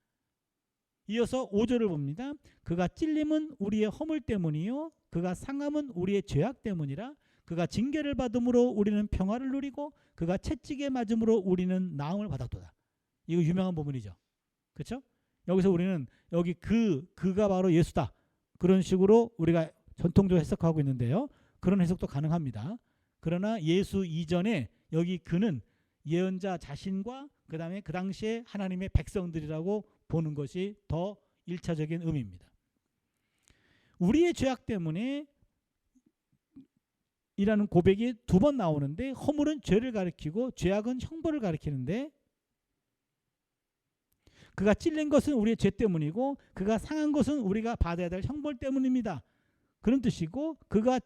이어서 5절을 봅니다. 그가 찔림은 우리의 허물 때문이요 그가 상함은 우리의 죄악 때문이라. 그가 징계를 받음으로 우리는 평화를 누리고 그가 채찍에 맞음으로 우리는 나음을 받았도다. 이거 유명한 본문이죠. 그렇죠? 여기서 우리는 여기 그가 바로 예수다. 그런 식으로 우리가 전통적으로 해석하고 있는데요. 그런 해석도 가능합니다. 그러나 예수 이전에 여기 그는 예언자 자신과 그 다음에 그 당시에 하나님의 백성들이라고 보는 것이 더 1차적인 의미입니다. 우리의 죄악 때문에 이라는 고백이 두 번 나오는데 허물은 죄를 가리키고 죄악은 형벌을 가리키는데 그가 찔린 것은 우리의 죄 때문이고 그가 상한 것은 우리가 받아야 될 형벌 때문입니다. 그런 뜻이고 그의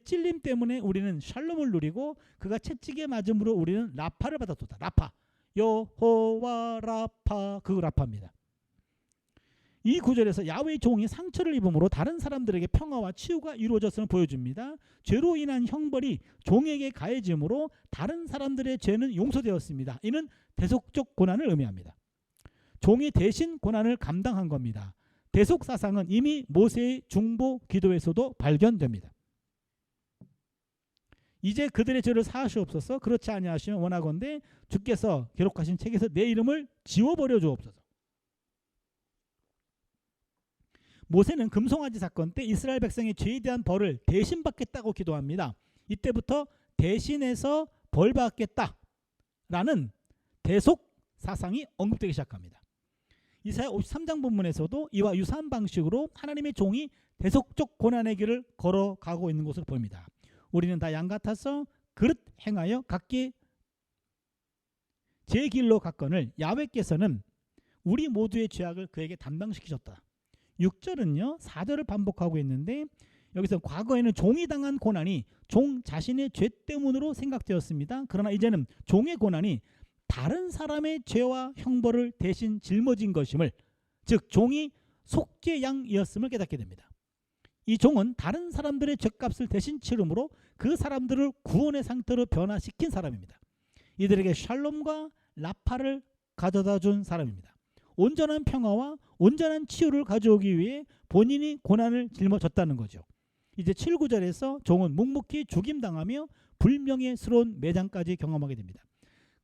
찔림 때문에 우리는 샬롬을 누리고 그가 채찍에 맞음으로 우리는 라파를 받았도다. 라파. 여호와 라파. 그 라파입니다. 이 구절에서 야훼의 종이 상처를 입음으로 다른 사람들에게 평화와 치유가 이루어졌음을 보여줍니다. 죄로 인한 형벌이 종에게 가해짐으로 다른 사람들의 죄는 용서되었습니다. 이는 대속적 고난을 의미합니다. 종이 대신 고난을 감당한 겁니다. 대속 사상은 이미 모세의 중보 기도에서도 발견됩니다. 이제 그들의 죄를 사하시옵소서. 그렇지 아니하시면 원하건대 주께서 기록하신 책에서 내 이름을 지워버려 주옵소서. 모세는 금송아지 사건 때 이스라엘 백성의 죄에 대한 벌을 대신 받겠다고 기도합니다. 이때부터 대신해서 벌 받겠다라는 대속 사상이 언급되기 시작합니다. 이사야 53장 본문에서도 이와 유사한 방식으로 하나님의 종이 대속적 고난의 길을 걸어가고 있는 것을 보입니다. 우리는 다 양 같아서 그릇 행하여 각기 제 길로 갔거늘 야훼께서는 우리 모두의 죄악을 그에게 담당시키셨다. 6절은요 4절을 반복하고 있는데 여기서 과거에는 종이 당한 고난이 종 자신의 죄 때문으로 생각되었습니다. 그러나 이제는 종의 고난이 다른 사람의 죄와 형벌을 대신 짊어진 것임을, 즉 종이 속죄양이었음을 깨닫게 됩니다. 이 종은 다른 사람들의 죄값을 대신 치름으로 그 사람들을 구원의 상태로 변화시킨 사람입니다. 이들에게 샬롬과 라파를 가져다 준 사람입니다. 온전한 평화와 온전한 치유를 가져오기 위해 본인이 고난을 짊어졌다는 거죠. 이제 7, 9절에서 종은 묵묵히 죽임당하며 불명예스러운 매장까지 경험하게 됩니다.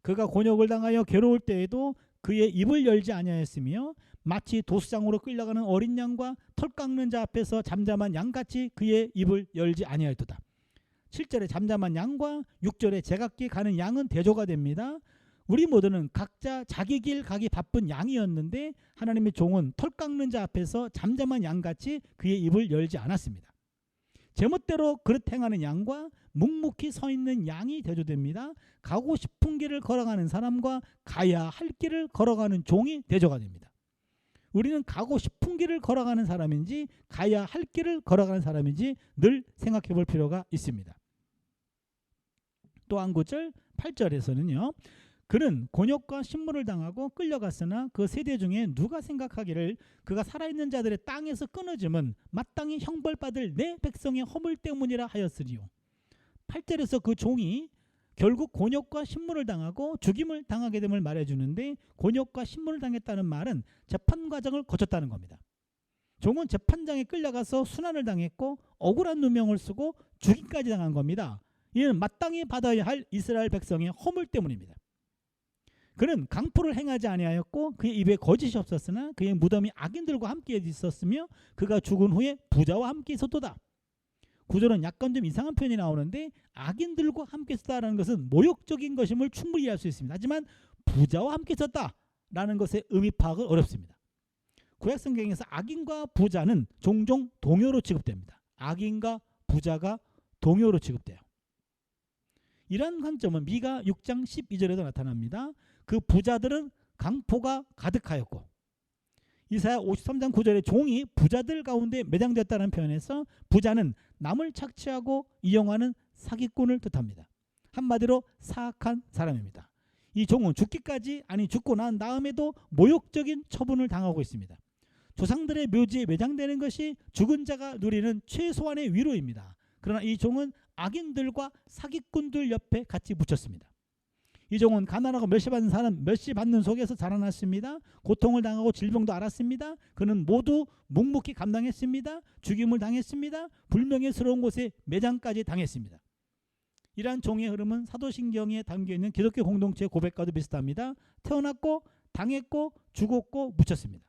그가 곤욕을 당하여 괴로울 때에도 그의 입을 열지 아니하였으며 마치 도수장으로 끌려가는 어린 양과 털 깎는 자 앞에서 잠잠한 양같이 그의 입을 열지 아니하였도다. 7절에 잠잠한 양과 6절에 제각기 가는 양은 대조가 됩니다. 우리 모두는 각자 자기 길 가기 바쁜 양이었는데 하나님의 종은 털 깎는 자 앞에서 잠잠한 양같이 그의 입을 열지 않았습니다. 제멋대로 그릇 행하는 양과 묵묵히 서 있는 양이 대조됩니다. 가고 싶은 길을 걸어가는 사람과 가야 할 길을 걸어가는 종이 대조가 됩니다. 우리는 가고 싶은 길을 걸어가는 사람인지 가야 할 길을 걸어가는 사람인지 늘 생각해 볼 필요가 있습니다. 또 한 구절 8절에서는요. 그는 곤욕과 신문을 당하고 끌려갔으나 그 세대 중에 누가 생각하기를 그가 살아있는 자들의 땅에서 끊어짐은 마땅히 형벌받을 내 백성의 허물 때문이라 하였으리요. 8절에서 그 종이 결국 곤욕과 신문을 당하고 죽임을 당하게 됨을 말해주는데 곤욕과 신문을 당했다는 말은 재판 과정을 거쳤다는 겁니다. 종은 재판장에 끌려가서 순환을 당했고 억울한 누명을 쓰고 죽임까지 당한 겁니다. 이는 마땅히 받아야 할 이스라엘 백성의 허물 때문입니다. 그는 강포를 행하지 아니하였고 그의 입에 거짓이 없었으나 그의 무덤이 악인들과 함께 있었으며 그가 죽은 후에 부자와 함께 있었도다. 구절은 약간 좀 이상한 표현이 나오는데 악인들과 함께 있었다라는 것은 모욕적인 것임을 충분히 이해할 수 있습니다. 하지만 부자와 함께 있었다라는 것의 의미 파악은 어렵습니다. 구약성경에서 악인과 부자는 종종 동요로 취급됩니다. 악인과 부자가 동요로 취급돼요. 이러한 관점은 미가 6장 12절에도 나타납니다. 그 부자들은 강포가 가득하였고 이사야 53장 9절에 종이 부자들 가운데 매장되었다는 표현에서 부자는 남을 착취하고 이용하는 사기꾼을 뜻합니다. 한마디로 사악한 사람입니다. 이 종은 죽기까지 아니 죽고 난 다음에도 모욕적인 처분을 당하고 있습니다. 조상들의 묘지에 매장되는 것이 죽은 자가 누리는 최소한의 위로입니다. 그러나 이 종은 악인들과 사기꾼들 옆에 같이 묻혔습니다. 이 종은 가난하고 멸시받는 사람, 멸시받는 속에서 자라났습니다. 고통을 당하고 질병도 앓았습니다. 그는 모두 묵묵히 감당했습니다. 죽임을 당했습니다. 불명예스러운 곳에 매장까지 당했습니다. 이러한 종의 흐름은 사도신경에 담겨있는 기독교 공동체의 고백과도 비슷합니다. 태어났고 당했고 죽었고 묻혔습니다.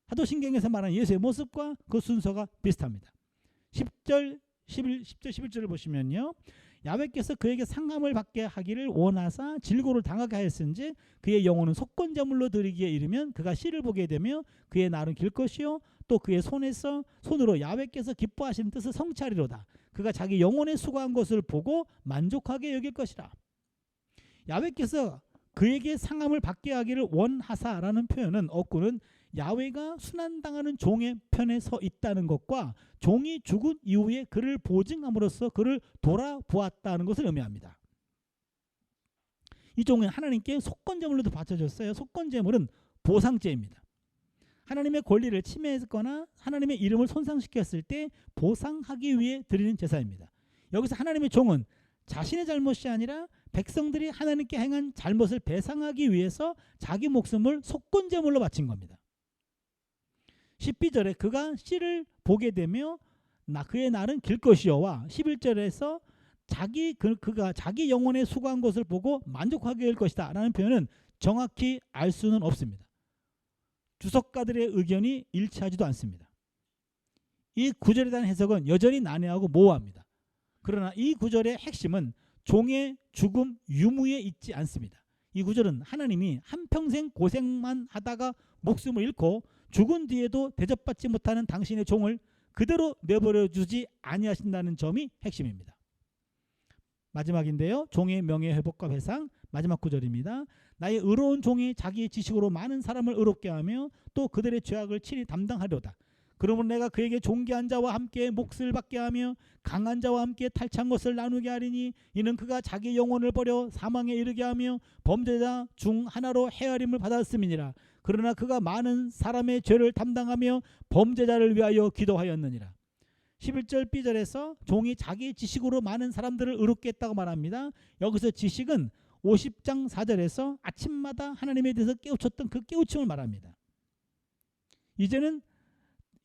사도신경에서 말하는 예수의 모습과 그 순서가 비슷합니다. 10절 11절을 보시면요. 야훼께서 그에게 상함을 받게 하기를 원하사 질고를 당하게 하였은지 그의 영혼은 속건제물로 드리기에 이르면 그가 씨를 보게 되며 그의 날은 길 것이요 또 그의 손으로 야훼께서 기뻐하시는 뜻을 성취하리로다. 그가 자기 영혼에 수고한 것을 보고 만족하게 여길 것이라. 야훼께서 그에게 상함을 받게 하기를 원하사라는 표현은 어구는 야훼가 순환당하는 종의 편에 서 있다는 것과 종이 죽은 이후에 그를 보증함으로써 그를 돌아보았다는 것을 의미합니다. 이 종은 하나님께 속건제물로도 바쳐졌어요. 속건제물은 보상제입니다. 하나님의 권리를 침해했거나 하나님의 이름을 손상시켰을 때 보상하기 위해 드리는 제사입니다. 여기서 하나님의 종은 자신의 잘못이 아니라 백성들이 하나님께 행한 잘못을 배상하기 위해서 자기 목숨을 속건제물로 바친 겁니다. 12절에 그가 씨를 보게 되며 그의 날은 길 것이요와 11절에서 그가 자기 영혼에 수고한 것을 보고 만족하게 될 것이다 라는 표현은 정확히 알 수는 없습니다. 주석가들의 의견이 일치하지도 않습니다. 이 구절에 대한 해석은 여전히 난해하고 모호합니다. 그러나 이 구절의 핵심은 종의 죽음 유무에 있지 않습니다. 이 구절은 하나님이 한평생 고생만 하다가 목숨을 잃고 죽은 뒤에도 대접받지 못하는 당신의 종을 그대로 내버려 주지 아니하신다는 점이 핵심입니다. 마지막인데요. 종의 명예회복과 회상 마지막 구절입니다. 나의 의로운 종이 자기의 지식으로 많은 사람을 의롭게 하며 또 그들의 죄악을 친히 담당하려다. 그러므로 내가 그에게 존귀한 자와 함께 몫을 받게 하며 강한 자와 함께 탈취한 것을 나누게 하리니 이는 그가 자기 영혼을 버려 사망에 이르게 하며 범죄자 중 하나로 헤아림을 받았음이니라. 그러나 그가 많은 사람의 죄를 담당하며 범죄자를 위하여 기도하였느니라. 11절 B절에서 종이 자기 지식으로 많은 사람들을 의롭게 했다고 말합니다. 여기서 지식은 50장 4절에서 아침마다 하나님에 대해서 깨우쳤던 그 깨우침을 말합니다. 이제는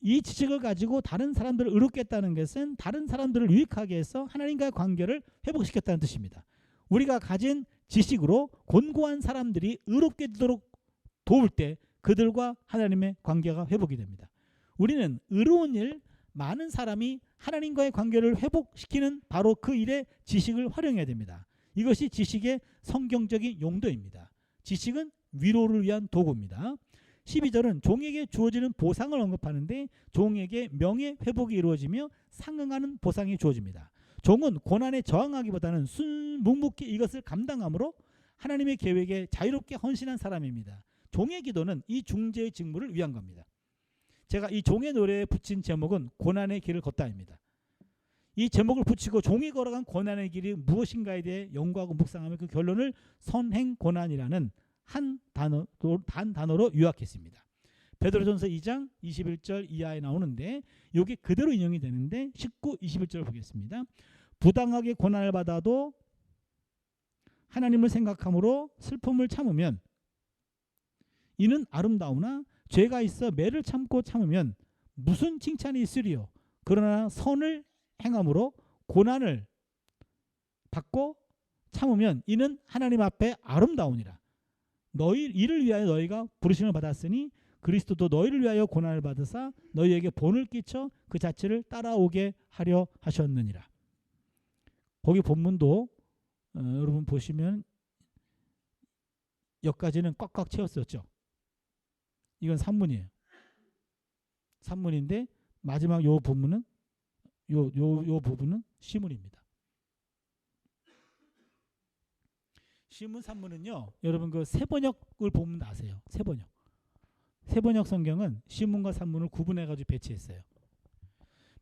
이 지식을 가지고 다른 사람들을 의롭게 했다는 것은 다른 사람들을 유익하게 해서 하나님과의 관계를 회복시켰다는 뜻입니다. 우리가 가진 지식으로 곤고한 사람들이 의롭게 되도록 도울 때 그들과 하나님의 관계가 회복이 됩니다. 우리는 의로운 일, 많은 사람이 하나님과의 관계를 회복시키는 바로 그 일에 지식을 활용해야 됩니다. 이것이 지식의 성경적인 용도입니다. 지식은 위로를 위한 도구입니다. 12절은 종에게 주어지는 보상을 언급하는데 종에게 명예 회복이 이루어지며 상응하는 보상이 주어집니다. 종은 고난에 저항하기보다는 묵묵히 이것을 감당함으로 하나님의 계획에 자유롭게 헌신한 사람입니다. 종의 기도는 이 중재의 직무를 위한 겁니다. 제가 이 종의 노래에 붙인 제목은 고난의 길을 걷다입니다. 이 제목을 붙이고 종이 걸어간 고난의 길이 무엇인가에 대해 연구하고 묵상하며 그 결론을 선행고난이라는 한 단어로 요약했습니다. 베드로전서 2장 21절 이하에 나오는데 여기 그대로 인용이 되는데 19, 21절 보겠습니다. 부당하게 고난을 받아도 하나님을 생각함으로 슬픔을 참으면 이는 아름다우나 죄가 있어 매를 참고 참으면 무슨 칭찬이 있으리요. 그러나 선을 행함으로 고난을 받고 참으면 이는 하나님 앞에 아름다우니라. 이를 위하여 너희가 부르심을 받았으니 그리스도도 너희를 위하여 고난을 받으사 너희에게 본을 끼쳐 그 자체를 따라오게 하려 하셨느니라. 거기 본문도 여러분 보시면 여기까지는 꽉꽉 채웠었죠. 이건 산문이에요. 산문인데 마지막 요 부분은 요 부분은 시문입니다. 시문 산문은요. 여러분 그 세번역을 보면 아세요. 세번역 성경은 시문과 산문을 구분해 가지고 배치했어요.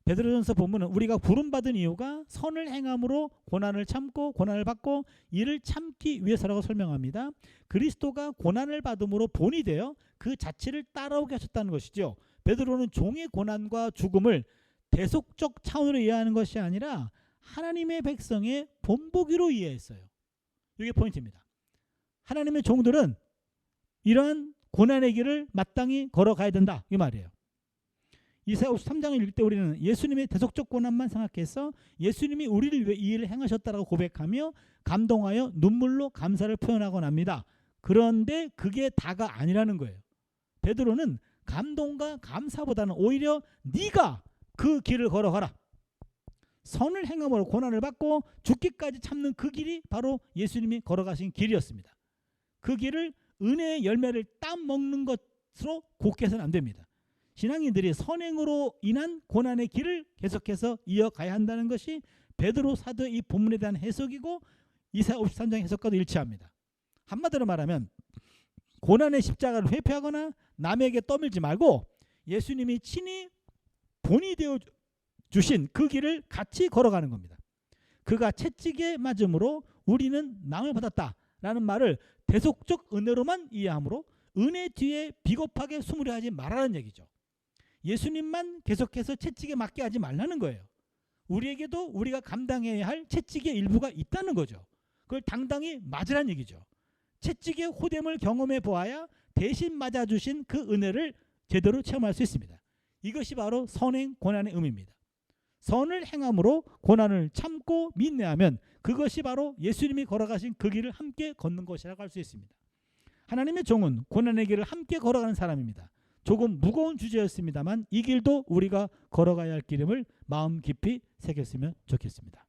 베드로전서 본문은 우리가 부름받은 이유가 선을 행함으로 고난을 참고 고난을 받고 이를 참기 위해서라고 설명합니다. 그리스도가 고난을 받음으로 본이 되어 그 자체를 따라오게 하셨다는 것이죠. 베드로는 종의 고난과 죽음을 대속적 차원으로 이해하는 것이 아니라 하나님의 백성의 본보기로 이해했어요. 이게 포인트입니다. 하나님의 종들은 이러한 고난의 길을 마땅히 걸어가야 된다 이 말이에요. 이사야 53장을 읽을 때 우리는 예수님의 대속적 고난만 생각해서 예수님이 우리를 위해 이 일을 행하셨다라고 고백하며 감동하여 눈물로 감사를 표현하곤 합니다. 그런데 그게 다가 아니라는 거예요. 베드로는 감동과 감사보다는 오히려 네가 그 길을 걸어가라. 선을 행함으로 고난을 받고 죽기까지 참는 그 길이 바로 예수님이 걸어가신 길이었습니다. 그 길을 은혜의 열매를 따먹는 것으로 곱게 해서는 안 됩니다. 신앙인들이 선행으로 인한 고난의 길을 계속해서 이어가야 한다는 것이 베드로 사도의 이 본문에 대한 해석이고 이사야 53장 해석과도 일치합니다. 한마디로 말하면 고난의 십자가를 회피하거나 남에게 떠밀지 말고 예수님이 친히 본이 되어 주신 그 길을 같이 걸어가는 겁니다. 그가 채찍에 맞음으로 우리는 낭을 받았다라는 말을 대속적 은혜로만 이해하므로 은혜 뒤에 비겁하게 숨으려 하지 말라는 얘기죠. 예수님만 계속해서 채찍에 맞게 하지 말라는 거예요. 우리에게도 우리가 감당해야 할 채찍의 일부가 있다는 거죠. 그걸 당당히 맞으란 얘기죠. 채찍의 호됨을 경험해 보아야 대신 맞아주신 그 은혜를 제대로 체험할 수 있습니다. 이것이 바로 선행 고난의 의미입니다. 선을 행함으로 고난을 참고 민내하면 그것이 바로 예수님이 걸어가신 그 길을 함께 걷는 것이라고 할 수 있습니다. 하나님의 종은 고난의 길을 함께 걸어가는 사람입니다. 조금 무거운 주제였습니다만 이 길도 우리가 걸어가야 할 길임을 마음 깊이 새겼으면 좋겠습니다.